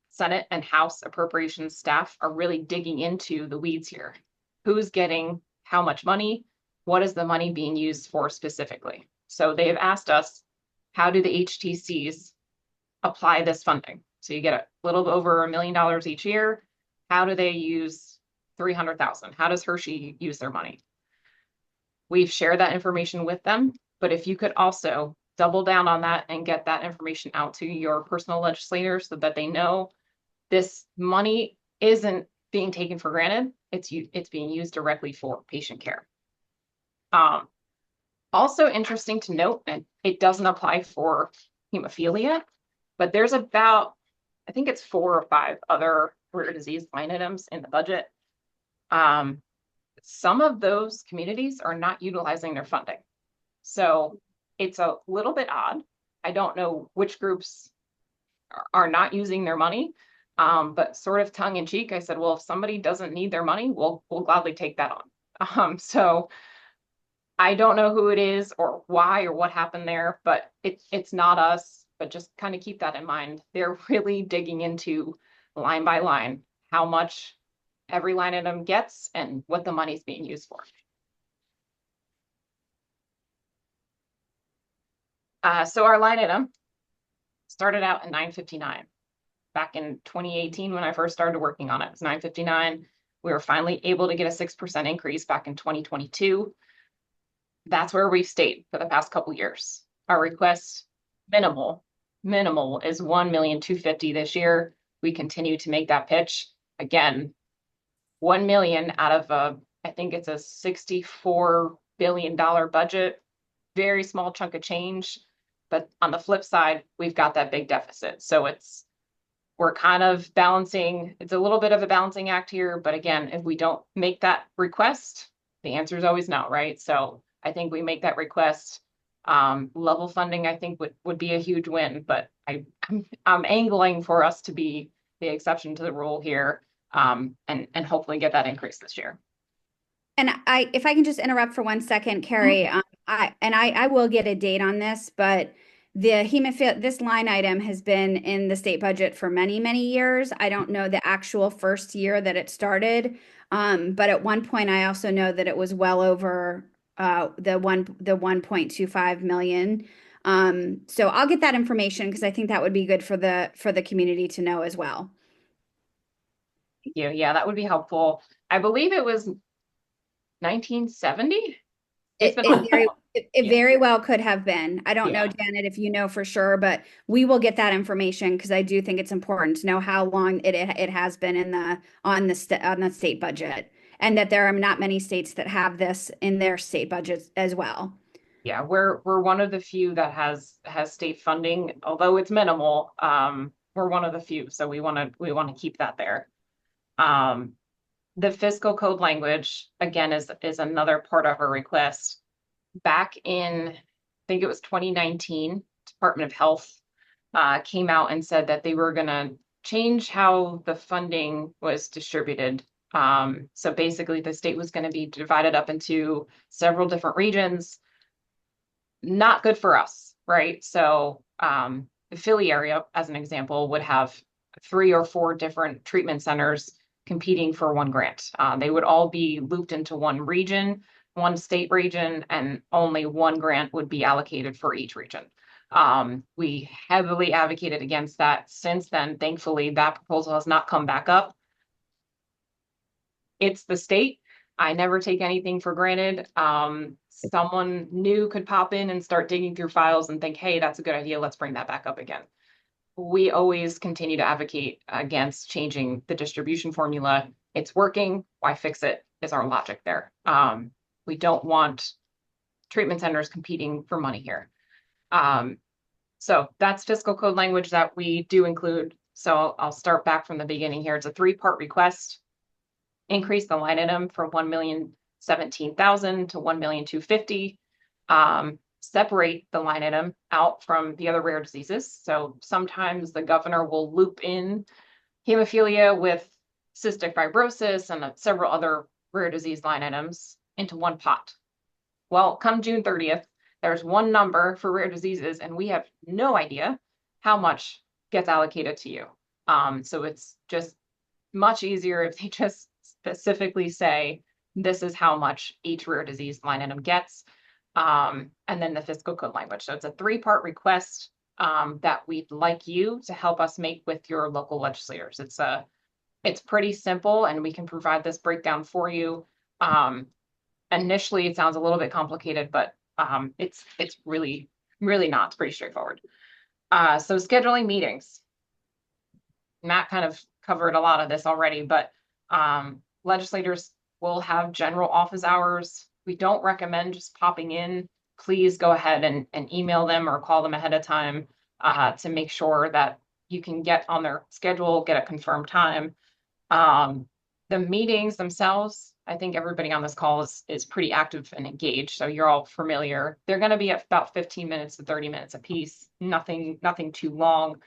Senate and House appropriations staff are really digging into the weeds here. Who's getting how much money? What is the money being used for specifically? So they have asked us, how do the HTCs apply this funding? So you get a little over $1 million each year. How do they use 300,000? How does Hershey use their money? We've shared that information with them, but if you could also double down on that and get that information out to your personal legislators so that they know this money isn't being taken for granted. It's being used directly for patient care. Also interesting to note, and it doesn't apply for hemophilia, but there's about, I think it's 4 or 5 other rare disease line items in the budget. Some of those communities are not utilizing their funding. So it's a little bit odd. I don't know which groups are not using their money, but sort of tongue in cheek, I said, well, if somebody doesn't need their money, we'll gladly take that on. So I don't know who it is or why or what happened there, but it's not us, but just kind of keep that in mind. They're really digging into line by line, how much every line item gets and what the money's being used for. So our line item started out at $959. Back in 2018, when I first started working on it, it was $959. We were finally able to get a 6% increase back in 2022. That's where we've stayed for the past couple years. Our request minimal is $1,250,000 this year. We continue to make that pitch. Again, 1 million out of I think it's a $64 billion budget, very small chunk of change. But on the flip side, we've got that big deficit. So we're kind of balancing, it's a little bit of a balancing act here. But again, if we don't make that request, the answer is always no, right? So I think we make that request. Level funding, I think, would be a huge win, but I'm angling for us to be the exception to the rule here, and hopefully get that increase this year. And if I can just interrupt for 1 second, Carrie, I will get a date on this, but this line item has been in the state budget for many, many years. I don't know the actual first year that it started, but at one point I also know that it was well over the 1.25 million. So I'll get that information because I think that would be good for the community to know as well. Thank you. Yeah, that would be helpful. I believe it was 1970. It very well could have been. I don't know, Janet, if you know for sure, but we will get that information because I do think it's important to know how long it has been on the state budget, and that there are not many states that have this in their state budgets as well. Yeah, we're one of the few that has state funding, although it's minimal. We're one of the few, so we want to keep that there. The fiscal code language, again, is another part of our request. Back in, I think it was 2019, Department of Health came out and said that they were going to change how the funding was distributed. So basically, the state was going to be divided up into several different regions. Not good for us, right? So the Philly area, as an example, would have 3 or 4 different treatment centers competing for one grant. They would all be looped into one region, one state region, and only one grant would be allocated for each region. We heavily advocated against that. Since then, thankfully, that proposal has not come back up. It's the state. I never take anything for granted. Someone new could pop in and start digging through files and think, hey, that's a good idea. Let's bring that back up again. We always continue to advocate against changing the distribution formula. It's working. Why fix it is our logic there. We don't want treatment centers competing for money here. So that's fiscal code language that we do include. So I'll start back from the beginning here. It's a 3-part request. Increase the line item from 1,017,000 to 1,250,000. Separate the line item out from the other rare diseases. So sometimes the governor will loop in hemophilia with cystic fibrosis and several other rare disease line items into one pot. Well, come June 30th, there's one number for rare diseases, and we have no idea how much gets allocated to you. So it's just much easier if they just specifically say, this is how much each rare disease line item gets. And then the fiscal code language. So it's a 3-part request that we'd like you to help us make with your local legislators. It's pretty simple, and we can provide this breakdown for you. Initially, it sounds a little bit complicated, but it's really not. It's pretty straightforward. So scheduling meetings. Matt kind of covered a lot of this already, but legislators will have general office hours. We don't recommend just popping in. Please go ahead and email them or call them ahead of time to make sure that you can get on their schedule, get a confirmed time. The meetings themselves, I think everybody on this call is pretty active and engaged, so you're all familiar. They're going to be at about 15 minutes to 30 minutes a piece, nothing too long.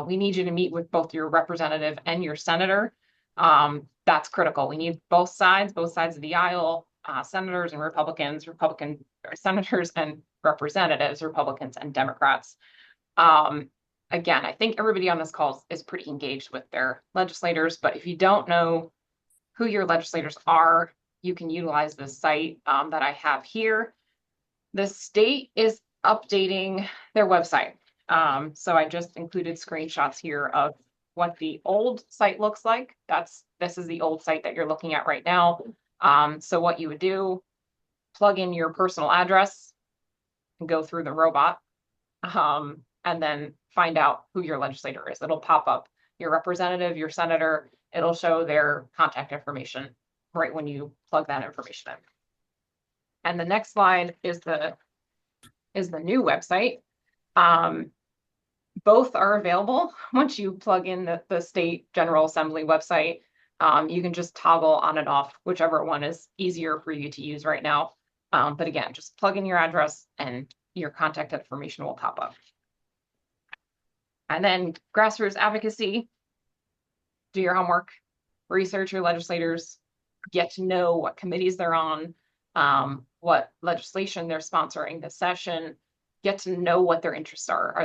We need you to meet with both your representative and your senator. That's critical. We need both sides of the aisle, senators and Republican senators and representatives, Republicans and Democrats. Again, I think everybody on this call is pretty engaged with their legislators, but if you don't know who your legislators are, you can utilize the site that I have here. The state is updating their website. So I just included screenshots here of what the old site looks like. This is the old site that you're looking at right now. So what you would do, plug in your personal address and go through the robot, and then find out who your legislator is. It'll pop up your representative, your senator. It'll show their contact information right when you plug that information in. And the next slide is the new website. Both are available once you plug in the state General Assembly website. You can just toggle on and off, whichever one is easier for you to use right now. But again, just plug in your address and your contact information will pop up. And then grassroots advocacy, do your homework, research your legislators, get to know what committees they're on, what legislation they're sponsoring this session, get to know what their interests are.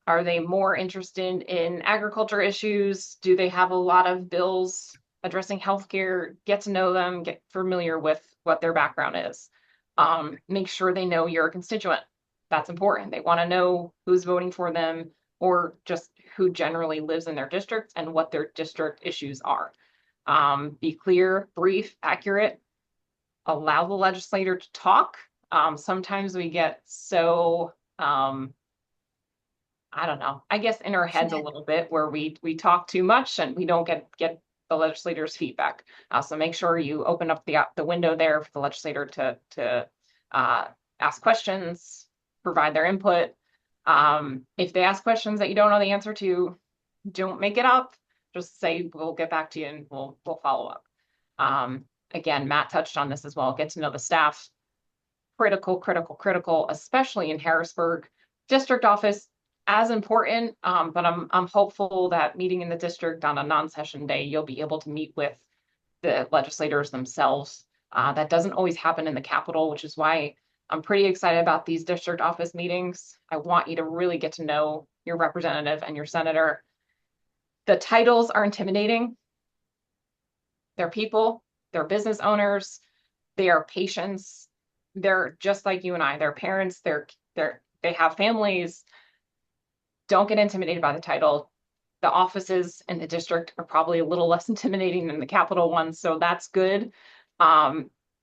Are they more interested in agriculture issues? Do they have a lot of bills addressing healthcare? Get to know them, get familiar with what their background is. Make sure they know you're a constituent. That's important. They want to know who's voting for them or just who generally lives in their district and what their district issues are. Be clear, brief, accurate. Allow the legislator to talk. Sometimes we get so I don't know, I guess in our heads a little bit where we talk too much and we don't get the legislator's feedback. So make sure you open up the window there for the legislator to ask questions, provide their input. If they ask questions that you don't know the answer to, don't make it up. Just say, we'll get back to you and we'll follow up. Again, Matt touched on this as well. Get to know the staff. Critical, especially in Harrisburg. District office, as important, but I'm hopeful that meeting in the district on a non-session day, you'll be able to meet with the legislators themselves. That doesn't always happen in the Capitol, which is why I'm pretty excited about these district office meetings. I want you to really get to know your representative and your senator. The titles are intimidating. They're people, they're business owners, they are patients. They're just like you and I. They're parents, they have families. Don't get intimidated by the title. The offices in the district are probably a little less intimidating than the Capitol ones, so that's good.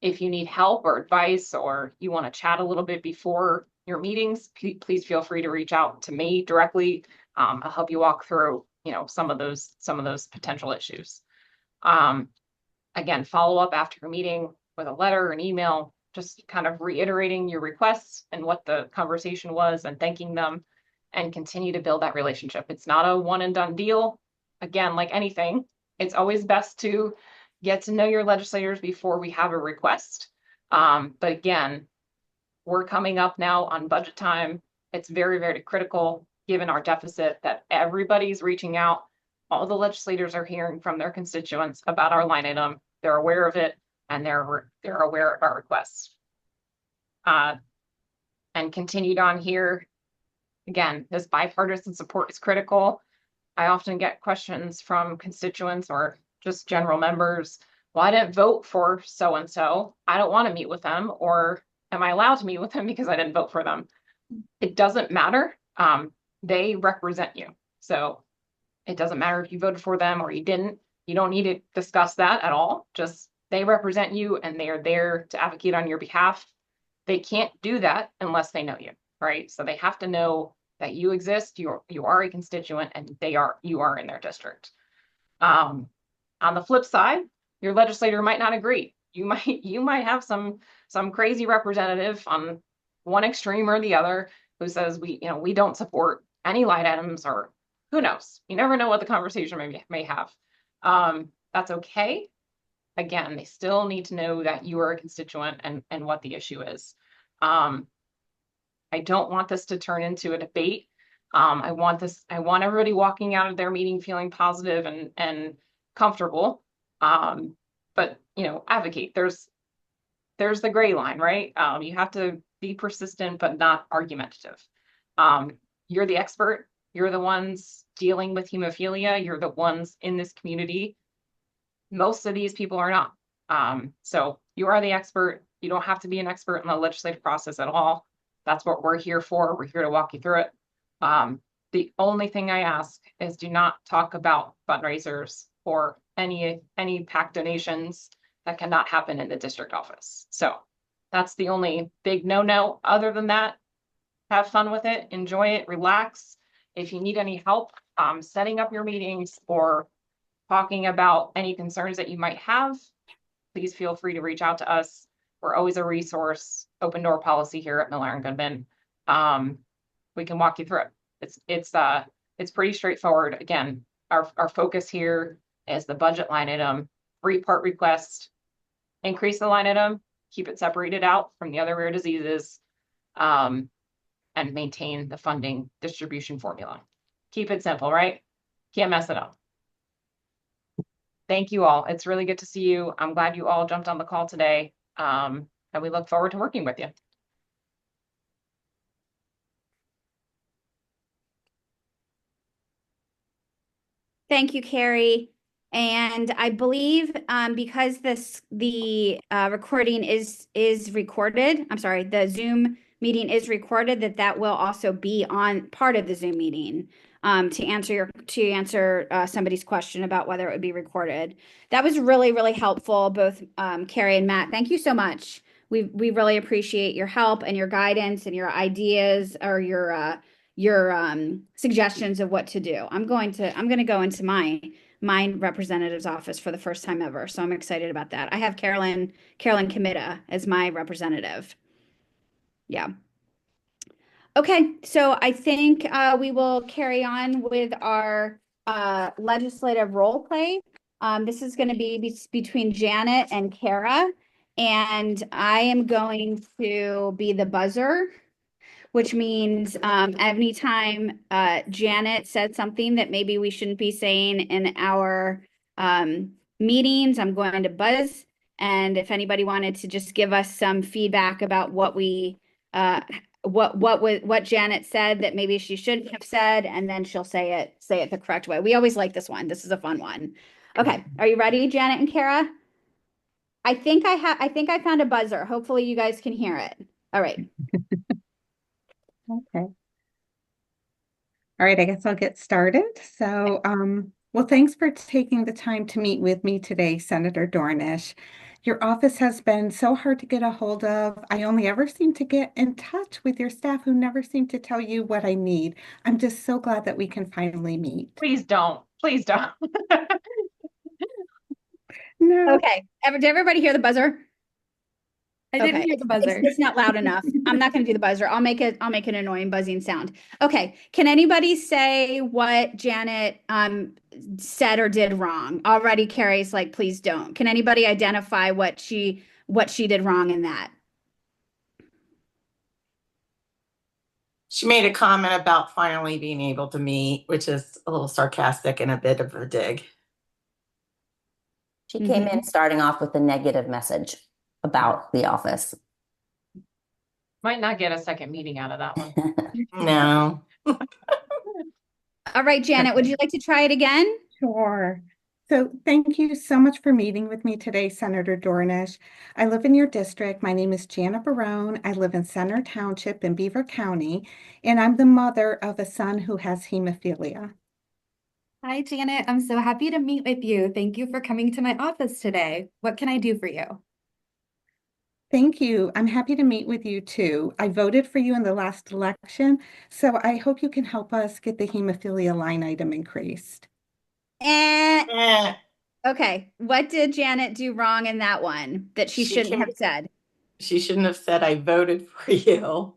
If you need help or advice or you want to chat a little bit before your meetings, please feel free to reach out to me directly. I'll help you walk through, some of those potential issues. Again, follow up after your meeting with a letter, an email, just kind of reiterating your requests and what the conversation was and thanking them, and continue to build that relationship. It's not a one and done deal. Again, like anything, it's always best to get to know your legislators before we have a request. But again, we're coming up now on budget time. It's very, very critical, given our deficit, that everybody's reaching out. All the legislators are hearing from their constituents about our line item. They're aware of it, and they're aware of our requests. And continued on here, again, this bipartisan support is critical. I often get questions from constituents or just general members. Well, I didn't vote for so-and-so. I don't want to meet with them, or am I allowed to meet with them because I didn't vote for them? It doesn't matter. They represent you. So it doesn't matter if you voted for them or you didn't. You don't need to discuss that at all. Just they represent you and they are there to advocate on your behalf. They can't do that unless they know you, right? So they have to know that you exist, you are a constituent, and you are in their district. On the flip side, your legislator might not agree. You might have some crazy representative on one extreme or the other who says we don't support any line items, or who knows? You never know what the conversation may have. That's okay. Again, they still need to know that you are a constituent and what the issue is. I don't want this to turn into a debate. I want everybody walking out of their meeting feeling positive and comfortable. But advocate. There's the gray line, right? You have to be persistent but not argumentative. You're the expert. You're the ones dealing with hemophilia. You're the ones in this community. Most of these people are not. So you are the expert. You don't have to be an expert in the legislative process at all. That's what we're here for. We're here to walk you through it. The only thing I ask is do not talk about fundraisers or any PAC donations. That cannot happen in the district office. So that's the only big no-no. Other than that, have fun with it, enjoy it, relax. If you need any help setting up your meetings or talking about any concerns that you might have, please feel free to reach out to us. We're always a resource, open door policy here at Miller & Goodman. We can walk you through it. It's pretty straightforward. Again, our focus here is the budget line item, 3-part request, increase the line item, keep it separated out from the other rare diseases, and maintain the funding distribution formula. Keep it simple, right? Can't mess it up. Thank you all. It's really good to see you. I'm glad you all jumped on the call today. And we look forward to working with you. Thank you, Carrie. And I believe because the recording is recorded, I'm sorry, the Zoom meeting is recorded, that will also be on part of the Zoom meeting to answer somebody's question about whether it would be recorded. That was really, really helpful, both Carrie and Matt. Thank you so much. We really appreciate your help and your guidance and your ideas or your suggestions of what to do. I'm going to go into my representative's office for the first time ever, so I'm excited about that. I have Carolyn Committa as my representative. Yeah. Okay, so I think we will carry on with our legislative role play. This is going to be between Janet and Kara, and I am going to be the buzzer, which means anytime Janet said something that maybe we shouldn't be saying in our meetings, I'm going to buzz. And if anybody wanted to just give us some feedback about what Janet said that maybe she shouldn't have said, and then she'll say it the correct way. We always like this one. This is a fun one. Okay, are you ready, Janet and Kara? I think I found a buzzer. Hopefully you guys can hear it. All right. Okay. All right, I guess I'll get started. So, well, thanks for taking the time to meet with me today, Senator Dornish. Your office has been so hard to get a hold of. I only ever seem to get in touch with your staff who never seem to tell you what I need. I'm just so glad that we can finally meet. Please don't. Please don't. No. Okay. Did everybody hear the buzzer? I didn't Okay. hear the buzzer. It's not loud enough. I'm not going to do the buzzer. I'll make an annoying buzzing sound. Okay. Can anybody say what Janet said or did wrong? Already Carrie's like, please don't. Can anybody identify what she did wrong in that? She made a comment about finally being able to meet, which is a little sarcastic and a bit of a dig. She came in starting off with a negative message about the office. Might not get a second meeting out of that one. No. All right, Janet, would you like to try it again? Sure. So thank you so much for meeting with me today, Senator Dornish. I live in your district. My name is Janet Barone. I live in Center Township in Beaver County, and I'm the mother of a son who has hemophilia. Hi, Janet. I'm so happy to meet with you. Thank you for coming to my office today. What can I do for you? Thank you. I'm happy to meet with you too. I voted for you in the last election, so I hope you can help us get the hemophilia line item increased. Eh, Okay. What did Janet do wrong in that one that she shouldn't have said? she shouldn't have said I voted for you.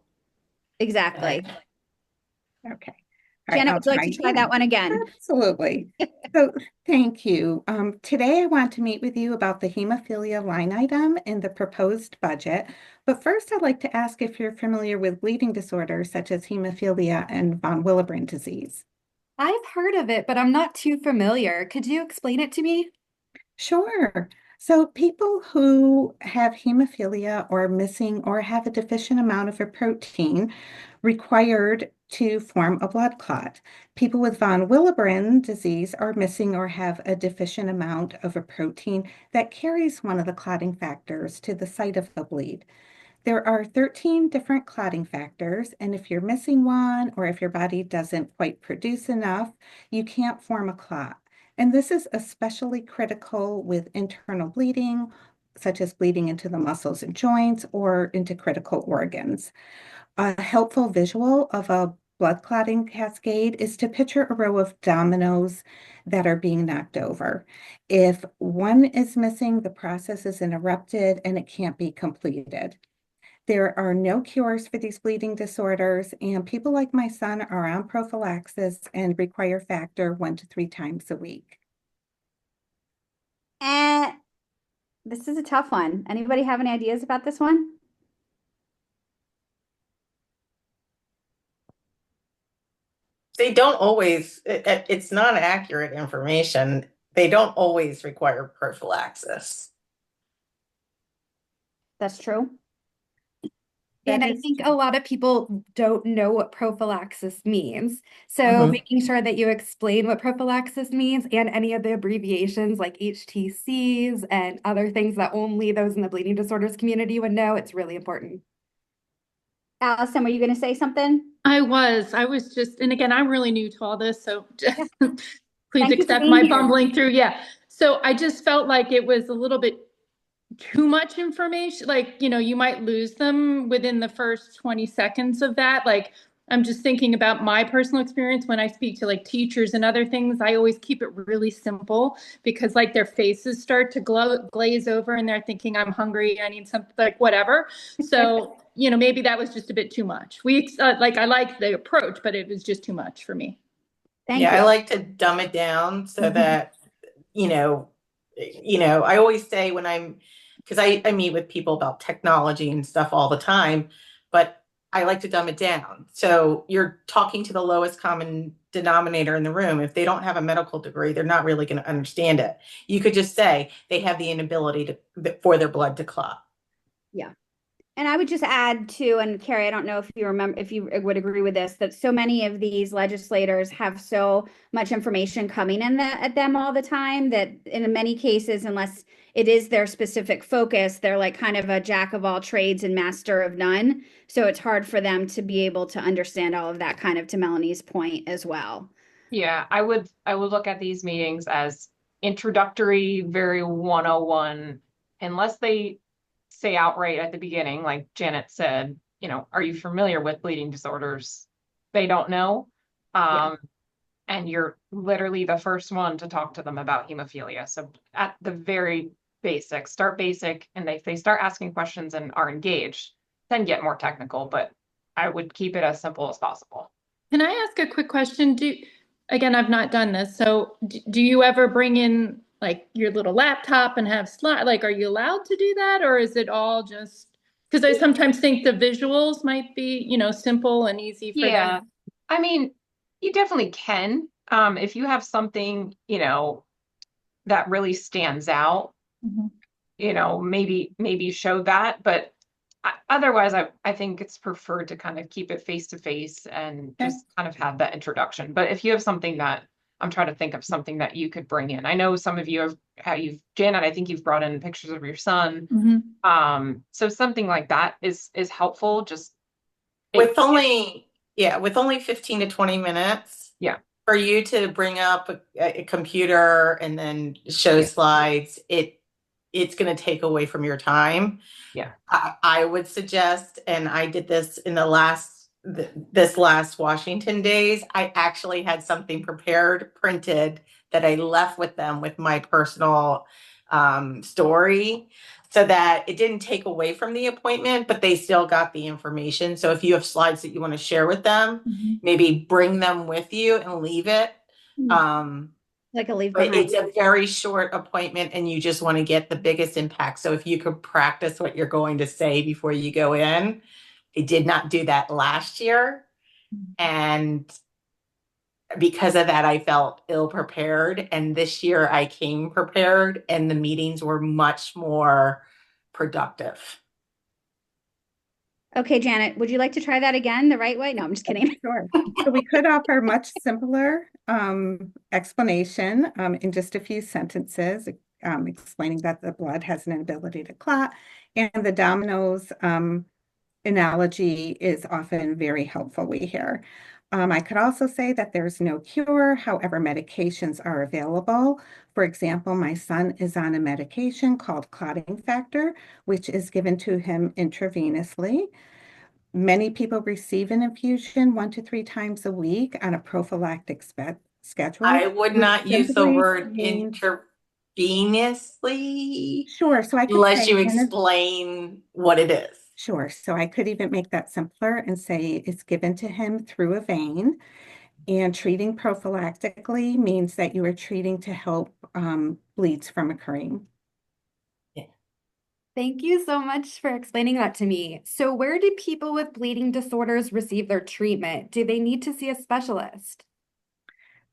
Exactly. Okay. All right, Janet, I'll would you like try to try again. that one again? Absolutely. So thank you. Today I want to meet with you about the hemophilia line item in the proposed budget. But first, I'd like to ask if you're familiar with bleeding disorders such as hemophilia and von Willebrand disease. I've heard of it, but I'm not too familiar. Could you explain it to me? Sure. So people who have hemophilia or missing or have a deficient amount of a protein required to form a blood clot. People with von Willebrand disease are missing or have a deficient amount of a protein that carries one of the clotting factors to the site of the bleed. There are 13 different clotting factors, and if you're missing one or if your body doesn't quite produce enough, you can't form a clot. And this is especially critical with internal bleeding, such as bleeding into the muscles and joints or into critical organs. A helpful visual of a blood clotting cascade is to picture a row of dominoes that are being knocked over. If one is missing, the process is interrupted and it can't be completed. There are no cures for these bleeding disorders, and people like my son are on prophylaxis and require factor 1 to 3 times a week. This is a tough one. Anybody have any ideas about this one? They don't always, it's not accurate information. They don't always require prophylaxis. That's true. And That I is think true. a lot of people don't know what prophylaxis means. So Mhm. making sure that you explain what prophylaxis means and any of the abbreviations like HTCs and other things that only those in the bleeding disorders community would know, it's really important. Allison, were you going to say something? I was just, and again, I'm really new to all this, so Yeah. please Thank you for accept being my here. bumbling through. Yeah. So I just felt like it was a little bit too much information. Like, you might lose them within the first 20 seconds of that. Like, I'm just thinking about my personal experience when I speak to like teachers and other things. I always keep it really simple because like their faces start to glaze over and they're thinking, I'm hungry, I need something, like whatever. So, maybe that was just a bit too much. I like the approach, but it was just too much for me. Thank Yeah, you. I like to dumb it down so that, I always say because I meet with people about technology and stuff all the time, but I like to dumb it down. So you're talking to the lowest common denominator in the room. If they don't have a medical degree, they're not really going to understand it. You could just say they have the inability for their blood to clot. Yeah. And I would just add too, and Carrie, I don't know if you remember, if you would agree with this, that so many of these legislators have so much information coming in at them all the time that in many cases, unless it is their specific focus, they're like kind of a jack of all trades and master of none. So it's hard for them to be able to understand all of that, kind of to Melanie's point as well. Yeah, I would look at these meetings as introductory, very 101, unless they say outright at the beginning, like Janet said, are you familiar with bleeding disorders? They don't know. Yeah. and you're literally the first one to talk to them about hemophilia. So at the very basic, start basic, and if they start asking questions and are engaged, then get more technical, but I would keep it as simple as possible. Can I ask a quick question? Again, I've not done this. So do you ever bring in like your little laptop and have slide? Like, are you allowed to do that? Or is it all just, because I sometimes think the visuals might be, simple and easy for Yeah. them. I mean, you definitely can. If you have something, that really stands out, maybe show that. But otherwise, I think it's preferred to kind of keep it face to face and just kind of have that introduction. But if you have something that I'm trying to think of something that you could bring in. I know some of you have how Janet, I think you've brought in pictures of your son. So something like that is helpful. Just with only 15 to 20 minutes. Yeah. For you to bring up a computer and then show slides, it's going to take away from your time. Yeah. I would suggest, and I did this in this last Washington days, I actually had something prepared, printed, that I left with them with my personal story, so that it didn't take away from the appointment, but they still got the information. So if you have slides that you want to share with them, maybe bring them with you and leave it. Like a leave But behind. it's a very short appointment and you just want to get the biggest impact. So if you could practice what you're going to say before you go in. I did not do that last year. And because of that, I felt ill prepared. And this year I came prepared and the meetings were much more productive. Okay, Janet, would you like to try that again the right way? No, I'm just kidding. Sure. So we could offer much simpler explanation in just a few sentences, explaining that the blood has an ability to clot, and the dominoes analogy is often very helpful, we hear. I could also say that there's no cure, however, medications are available. For example, my son is on a medication called clotting factor, which is given to him intravenously. Many people receive an infusion 1 to 3 times a week on a prophylactic schedule. I would not use the word means... intravenously. Sure, so I could unless say you explain what it is. Sure, so I could even make that simpler and say it's given to him through a vein. And treating prophylactically means that you are treating to help bleeds from occurring. Thank you so much for explaining that to me. So where do people with bleeding disorders receive their treatment? Do they need to see a specialist?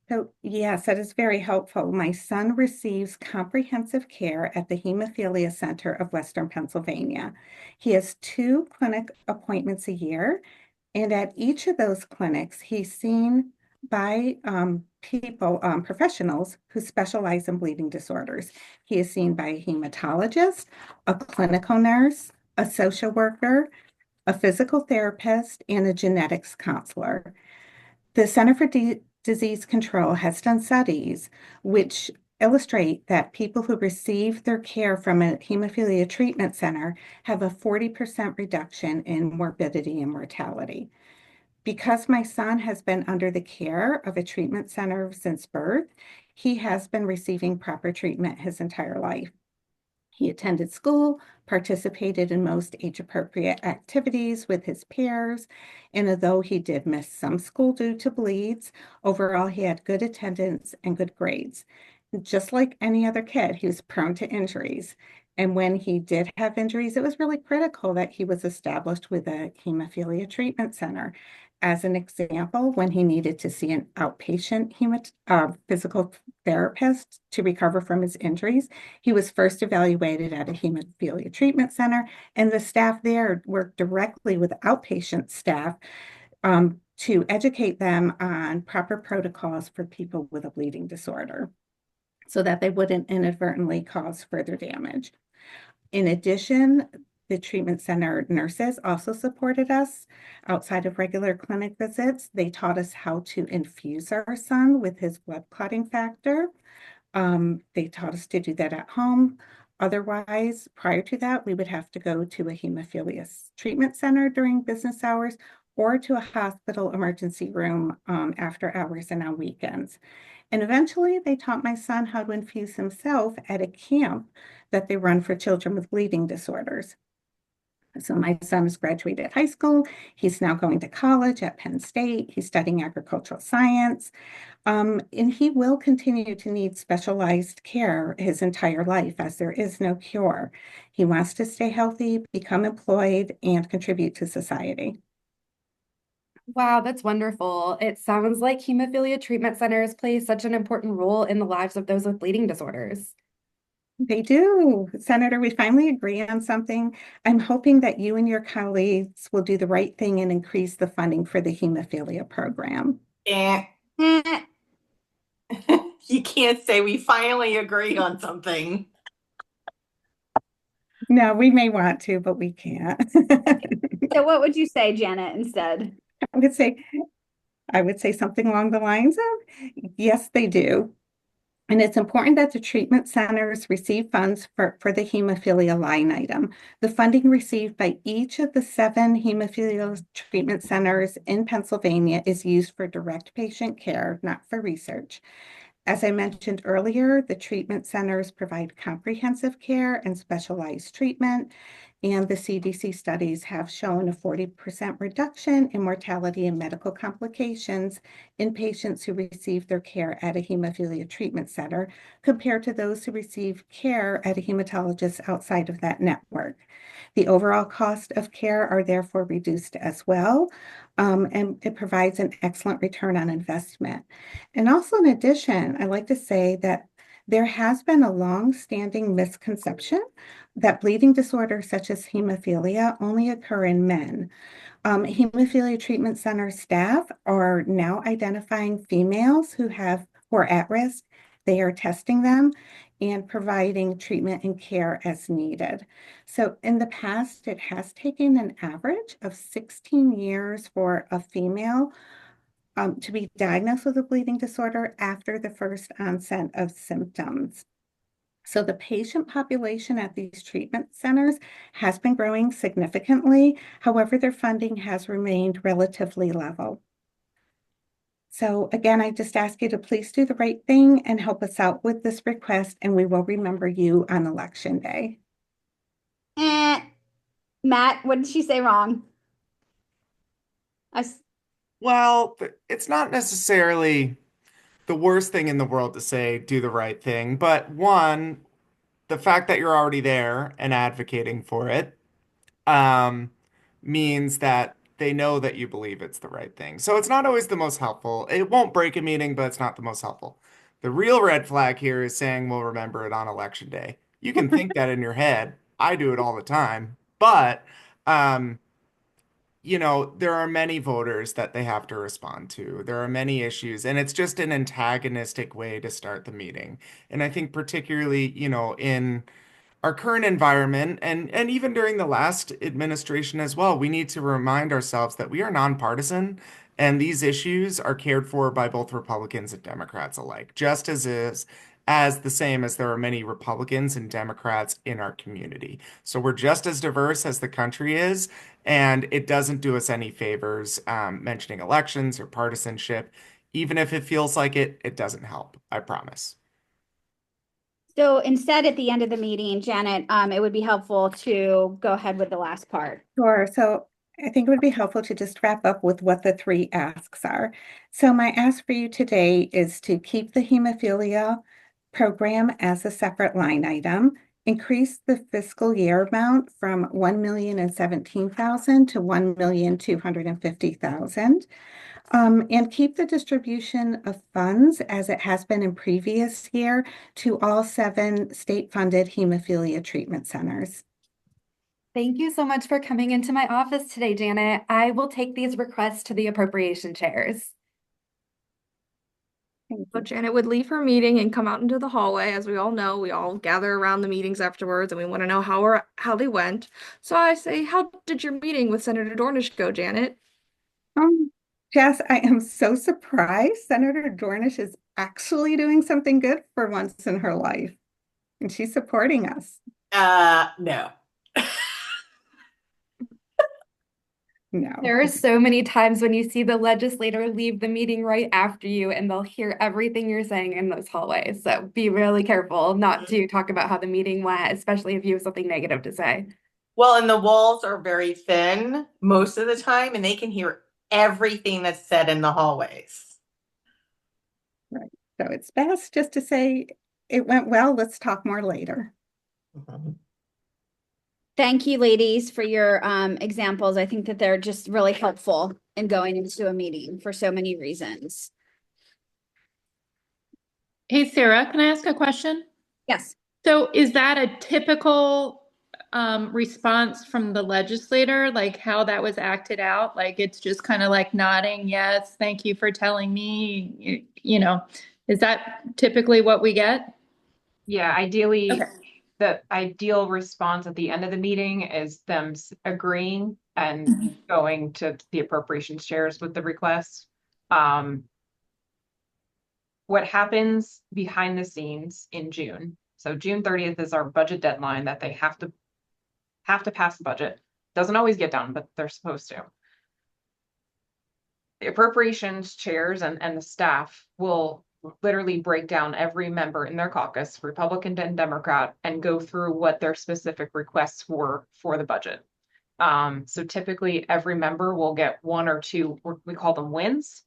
So yes, that is very helpful. My son receives comprehensive care at the Hemophilia Center of Western Pennsylvania. He has 2 clinic appointments a year, and at each of those clinics, he's seen by professionals who specialize in bleeding disorders. He is seen by a hematologist, a clinical nurse, a social worker, a physical therapist, and a genetics counselor. The Center for Disease Control has done studies which illustrate that people who receive their care from a hemophilia treatment center have a 40% reduction in morbidity and mortality. Because my son has been under the care of a treatment center since birth, he has been receiving proper treatment his entire life. He attended school, participated in most age-appropriate activities with his peers, and although he did miss some school due to bleeds, overall he had good attendance and good grades. Just like any other kid, he was prone to injuries. And when he did have injuries, it was really critical that he was established with a hemophilia treatment center. As an example, when he needed to see an outpatient physical therapist to recover from his injuries, he was first evaluated at a hemophilia treatment center, and the staff there worked directly with outpatient staff to educate them on proper protocols for people with a bleeding disorder so that they wouldn't inadvertently cause further damage. In addition, the treatment center nurses also supported us outside of regular clinic visits. They taught us how to infuse our son with his blood clotting factor. They taught us to do that at home. Otherwise, prior to that, we would have to go to a hemophilia treatment center during business hours or to a hospital emergency room after hours and on weekends. And eventually they taught my son how to infuse himself at a camp that they run for children with bleeding disorders. So my son has graduated high school. He's now going to college at Penn State. He's studying agricultural science. And he will continue to need specialized care his entire life as there is no cure. He wants to stay healthy, become employed, and contribute to society. Wow, that's wonderful. It sounds like hemophilia treatment centers play such an important role in the lives of those with bleeding disorders. They do. Senator, we finally agree on something. I'm hoping that you and your colleagues will do the right thing and increase the funding for the hemophilia program. Eh. You can't say we finally agree on something. No, we may want to, but we can't. So what would you say, Janet, instead? I would say something along the lines of, yes, they do. And it's important that the treatment centers receive funds for the hemophilia line item. The funding received by each of the 7 hemophilia treatment centers in Pennsylvania is used for direct patient care, not for research. As I mentioned earlier, the treatment centers provide comprehensive care and specialized treatment, and the CDC studies have shown a 40% reduction in mortality and medical complications in patients who receive their care at a hemophilia treatment center compared to those who receive care at a hematologist outside of that network. The overall cost of care are therefore reduced as well, and it provides an excellent return on investment. And also, in addition, I like to say that there has been a long-standing misconception that bleeding disorders such as hemophilia only occur in men. Hemophilia treatment center staff are now identifying females who are at risk. They are testing them and providing treatment and care as needed. So in the past, it has taken an average of 16 years for a female to be diagnosed with a bleeding disorder after the first onset of symptoms. So the patient population at these treatment centers has been growing significantly. However, their funding has remained relatively level. So again, I just ask you to please do the right thing and help us out with this request, and we will remember you on Election Day. Matt, what did she say wrong? Well, it's not necessarily the worst thing in the world to say, do the right thing. But one, the fact that you're already there and advocating for it um, means that they know that you believe it's the right thing. So it's not always the most helpful. It won't break a meeting, but it's not the most helpful. The real red flag here is saying we'll remember it on election day. You can think that in your head. I do it all the time. But um, there are many voters that they have to respond to. There are many issues, and it's just an antagonistic way to start the meeting. And I think particularly, in our current environment and even during the last administration as well, we need to remind ourselves that we are nonpartisan and these issues are cared for by both Republicans and Democrats alike, just as the same as there are many Republicans and Democrats in our community. So we're just as diverse as the country is, and it doesn't do us any favors mentioning elections or partisanship. Even if it feels like it, it doesn't help. I promise. So instead, at the end of the meeting, Janet, it would be helpful to go ahead with the last part. Sure. So I think it would be helpful to just wrap up with what the 3 asks are. So my ask for you today is to keep the hemophilia program as a separate line item, increase the fiscal year amount from $1,017,000 to $1,250,000. And keep the distribution of funds as it has been in previous year to all 7 state-funded hemophilia treatment centers. Thank you so much for coming into my office today, Janet. I will take these requests to the appropriation chairs. So Janet would leave her meeting and come out into the hallway. As we all know, we all gather around the meetings afterwards and we want to know how they went. So I say, how did your meeting with Senator Dornish go, Janet? Jess, I am so surprised. Senator Dornish is actually doing something good for once in her life, and she's supporting us. No. No. There are so many times when you see the legislator leave the meeting right after you and they'll hear everything you're saying in those hallways. So be really careful not to talk about how the meeting went, especially if you have something negative to say. Well, and the walls are very thin most of the time, and they can hear everything that's said in the hallways. Right. So it's best just to say, it went well, let's talk more later. Mhm. Thank you, ladies, for your examples. I think that they're just really helpful in going into a meeting for so many reasons. Hey, Sarah, can I ask a question? Yes. So is that a typical response from the legislator, like how that was acted out? Like it's just kind of like nodding, yes, thank you for telling me, is that typically what we get? Yeah, ideally, Okay. the ideal response at the end of the meeting is them agreeing and going to the appropriations chairs with the request. What happens behind the scenes in June? So June 30th is our budget deadline that they have to pass the budget. Doesn't always get done, but they're supposed to. The appropriations chairs and the staff will literally break down every member in their caucus, Republican and Democrat, and go through what their specific requests were for the budget. So typically every member will get one or two, we call them wins.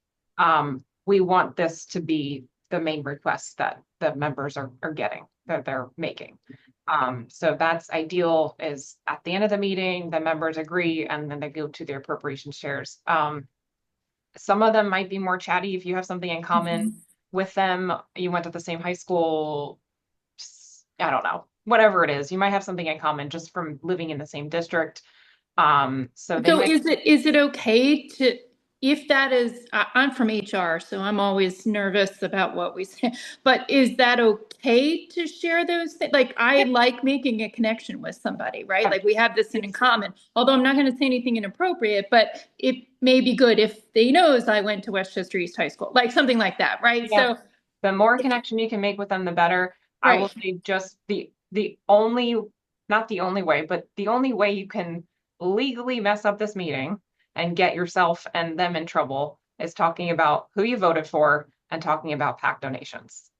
We want this to be the main requests that the members are getting, that they're making. So that's ideal is at the end of the meeting, the members agree, and then they go to their appropriations chairs. Some of them might be more chatty if you have something in common with them. You went to the same high school. I don't know, whatever it is, you might have something in common just from living in the same district. So is it okay to, if that is, I'm from HR, so I'm always nervous about what we say, but is that okay to share those things? Like I like making a connection with somebody, right? Like we have this in common, although I'm not going to say anything inappropriate, but it may be good if they knows I went to Westchester East High School, like something like that, right? Yeah. So the more connection you can make with them, the better. Right. I will say just the only, not the only way, but the only way you can legally mess up this meeting and get yourself and them in trouble is talking about who you voted for and talking about PAC donations.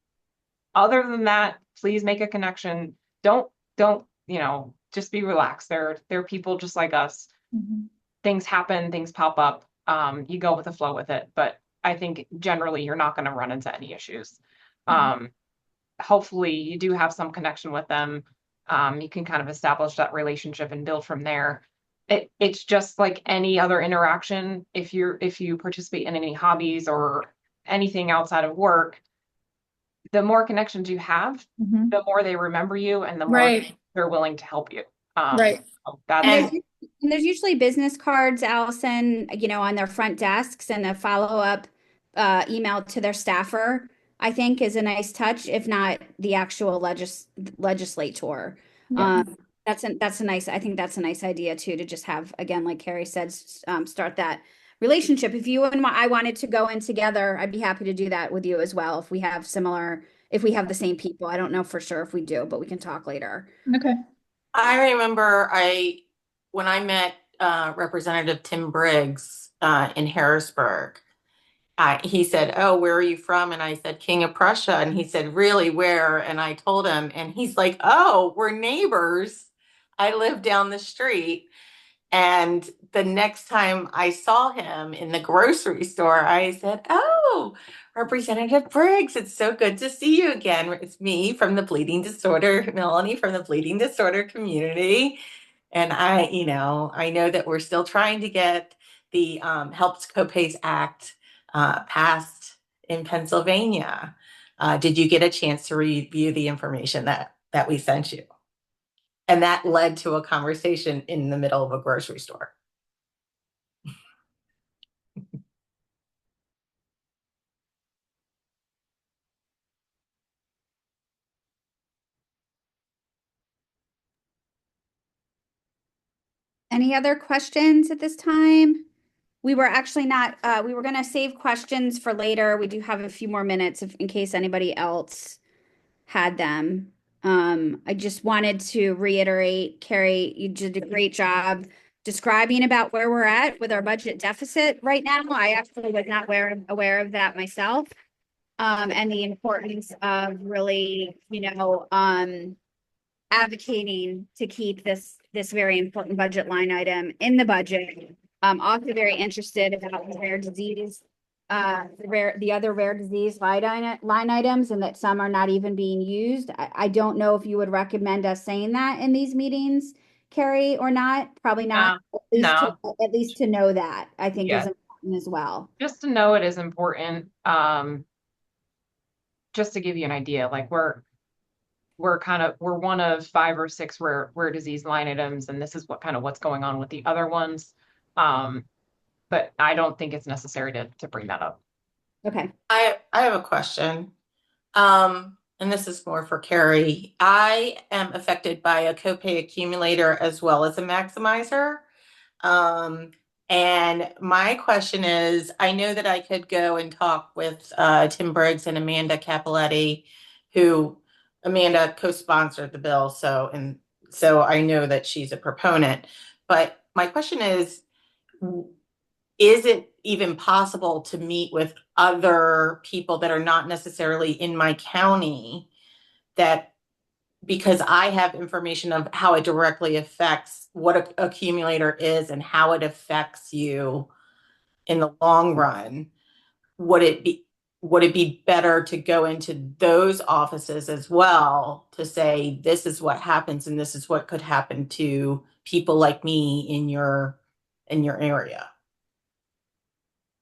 Other than that, please make a connection. Don't, just be relaxed. They're people just like us. Things happen, things pop up. You go with the flow with it. But I think generally you're not going to run into any issues. Hopefully you do have some connection with them. You can kind of establish that relationship and build from there. It's just like any other interaction. If you participate in any hobbies or anything outside of work, the more connections you have, the more they remember you and the more they're willing to help you. Right. So that's And there's usually business cards, Allison, on their front desks, and a follow-up email to their staffer, I think is a nice touch, if not the actual legislator. Yeah. That's a nice, I think that's a nice idea too, to just have, again, like Carrie said, start that relationship. If you and I wanted to go in together, I'd be happy to do that with you as well. If we have the same people. I don't know for sure if we do, but we can talk later. Okay. I remember when I met Representative Tim Briggs in Harrisburg, he said, "Oh, where are you from?" And I said, "King of Prussia." And he said, "Really, where?" And I told him, and he's like, "Oh, we're neighbors. I live down the street." And the next time I saw him in the grocery store, I said, "Oh, Representative Briggs, it's so good to see you again. It's me from the bleeding disorder, Melanie from the bleeding disorder community." And I know that we're still trying to get the Helps Copays Act passed in Pennsylvania. Did you get a chance to review the information that we sent you? And that led to a conversation in the middle of a grocery store. Any other questions at this time? We were actually not, we were going to save questions for later. We do have a few more minutes in case anybody else had them. I just wanted to reiterate, Carrie, you did a great job describing about where we're at with our budget deficit right now. I actually was not aware of that myself. And the importance of really, advocating to keep this very important budget line item in the budget. Also very interested about the rare disease, the other rare disease line items, and that some are not even being used. I don't know if you would recommend us saying that in these meetings, Carrie, or not. Probably not. No. At least to know that, I think Yeah. is important as well. Just to know it is important. Just to give you an idea, like we're one of 5 or 6 rare disease line items, and this is what's going on with the other ones. But I don't think it's necessary to bring that up. Okay. I have a question. And this is more for Carrie. I am affected by a copay accumulator as well as a maximizer. And my question is, I know that I could go and talk with Tim Briggs and Amanda Capoletti, who Amanda co-sponsored the bill. So I know that she's a proponent. But my question is it even possible to meet with other people that are not necessarily in my county, that because I have information of how it directly affects what an accumulator is and how it affects you in the long run, would it be better to go into those offices as well to say, this is what happens and this is what could happen to people like me in your area?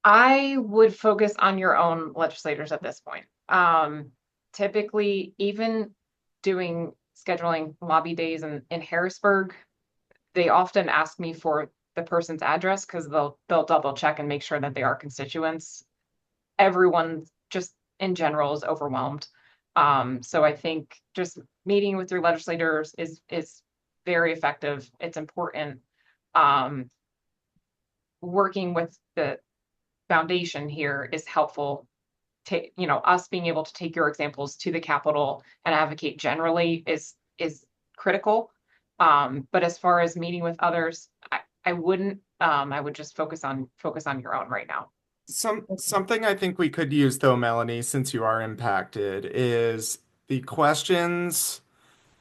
I would focus on your own legislators at this point. Typically, even doing scheduling lobby days in Harrisburg, they often ask me for the person's address because they'll double check and make sure that they are constituents. Everyone just in general is overwhelmed. So I think just meeting with your legislators is very effective. It's important. Working with the foundation here is helpful. Us being able to take your examples to the Capitol and advocate generally is critical. But as far as meeting with others, I wouldn't. I would just focus on your own right now. Something I think we could use though, Melanie, since you are impacted, is the questions,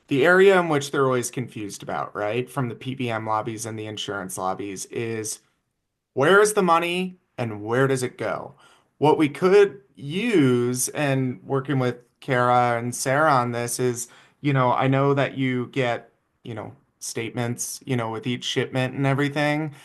the area in which they're always confused about, right? From the PBM lobbies and the insurance lobbies is, where is the money and where does it go? What we could use, and working with Kara and Sarah on this, is, I know that you get, statements, with each shipment and everything.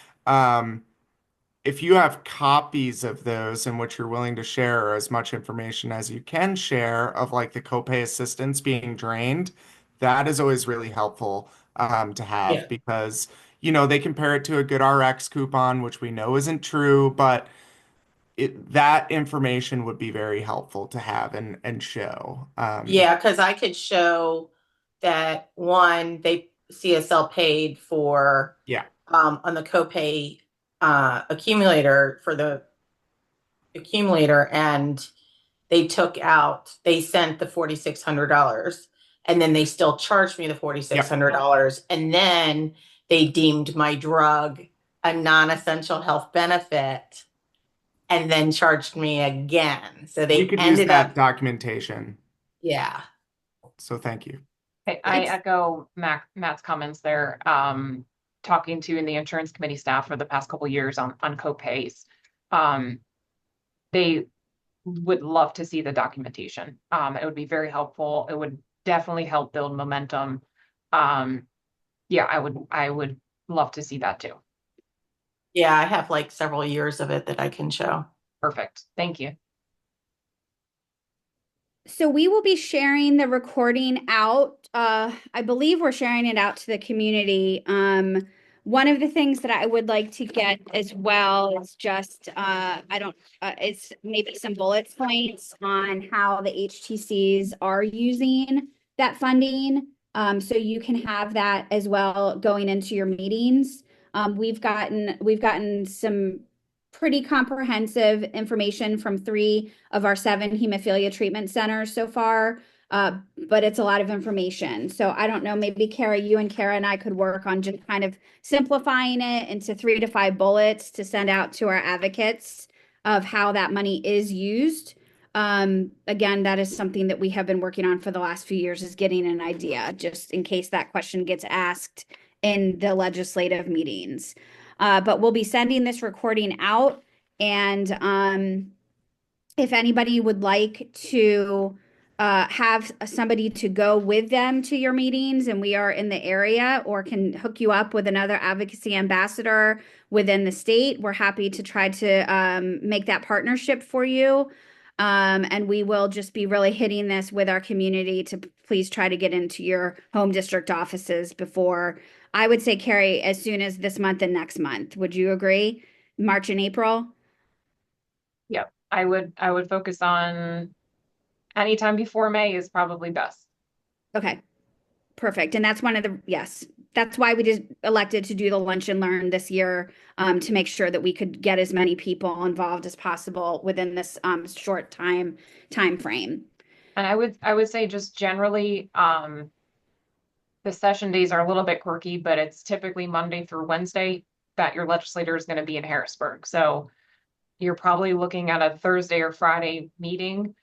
If you have copies of those in which you're willing to share, or as much information as you can share of like the copay assistance being drained, that is always really helpful to have. Yeah. Because, they compare it to a good RX coupon, which we know isn't true, but that information would be very helpful to have and show. Yeah, because I could show that one, CSL paid for on the copay accumulator for the accumulator, and they sent the $4,600, and then they still charged me the $4,600, and then they deemed my drug a non-essential health benefit and then charged me again. So they We could use ended that up, documentation. yeah. So thank you. I echo Matt's comments there. Talking to in the insurance committee staff for the past couple of years on copays, they would love to see the documentation. It would be very helpful. It would definitely help build momentum. Yeah, I would love to see that too. Yeah, I have like several years of it that I can show. Perfect. Thank you. So we will be sharing the recording out. I believe we're sharing it out to the community. One of the things that I would like to get as well is just, it's maybe some bullet points on how the HTCs are using that funding. So you can have that as well going into your meetings. We've gotten some pretty comprehensive information from 3 of our 7 hemophilia treatment centers so far. but it's a lot of information. So I don't know, maybe Kara, you and Kara and I could work on just kind of simplifying it into 3 to 5 bullets to send out to our advocates of how that money is used. Again, that is something that we have been working on for the last few years, is getting an idea, just in case that question gets asked in the legislative meetings. But we'll be sending this recording out, and if anybody would like to have somebody to go with them to your meetings and we are in the area, or can hook you up with another advocacy ambassador within the state, we're happy to try to make that partnership for you. And we will just be really hitting this with our community to please try to get into your home district offices before, I would say, Carrie, as soon as this month and next month. Would you agree? March and April? Yep. I would focus on anytime before May is probably best. Okay, perfect. And that's one of the, yes, that's why we just elected to do the lunch and learn this year, to make sure that we could get as many people involved as possible within this short time frame. And I would say just generally, the session days are a little bit quirky, but it's typically Monday through Wednesday that your legislator is going to be in Harrisburg. So you're probably looking at a Thursday or Friday meeting.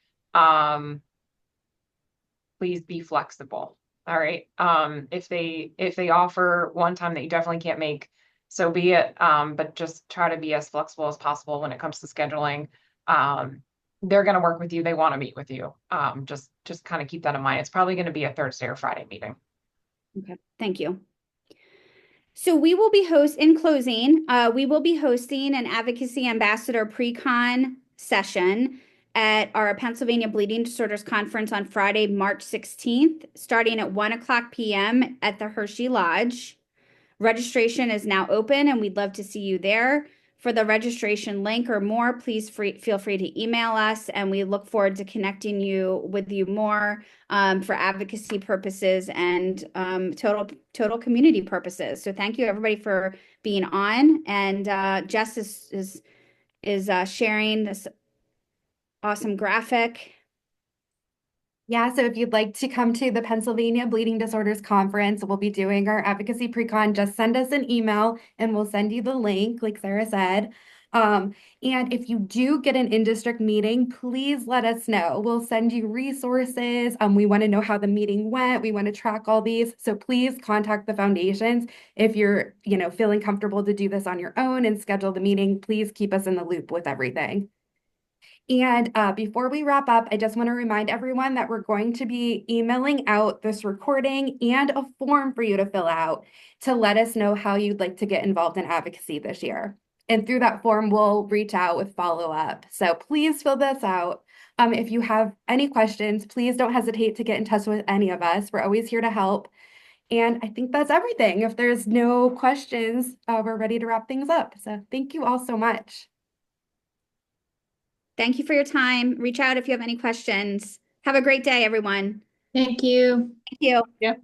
Please be flexible. All right. If they offer one time that you definitely can't make, so be it. But just try to be as flexible as possible when it comes to scheduling. They're going to work with you. They want to meet with you. Just kind of keep that in mind. It's probably going to be a Thursday or Friday meeting. Okay, thank you. So we will be in closing, we will be hosting an advocacy ambassador pre-con session at our Pennsylvania Bleeding Disorders Conference on Friday, March 16th, starting at 1:00 p.m. at the Hershey Lodge. Registration is now open, and we'd love to see you there. For the registration link or more, please feel free to email us, and we look forward to connecting with you more for advocacy purposes and total community purposes. So thank you everybody for being on, and Jess is sharing this awesome graphic. Yeah, so if you'd like to come to the Pennsylvania Bleeding Disorders Conference, we'll be doing our advocacy pre-con. Just send us an email and we'll send you the link, like Sarah said. And if you do get an in-district meeting, please let us know. We'll send you resources. We want to know how the meeting went. We want to track all these. So please contact the foundations. If you're, feeling comfortable to do this on your own and schedule the meeting, please keep us in the loop with everything. And before we wrap up, I just want to remind everyone that we're going to be emailing out this recording and a form for you to fill out to let us know how you'd like to get involved in advocacy this year. And through that form, we'll reach out with follow-up. So please fill this out. If you have any questions, please don't hesitate to get in touch with any of us. We're always here to help. And I think that's everything. If there's no questions, we're ready to wrap things up. So thank you all so much. Thank you for your time. Reach out if you have any questions. Have a great day, everyone. Thank you. Thank you. Yeah.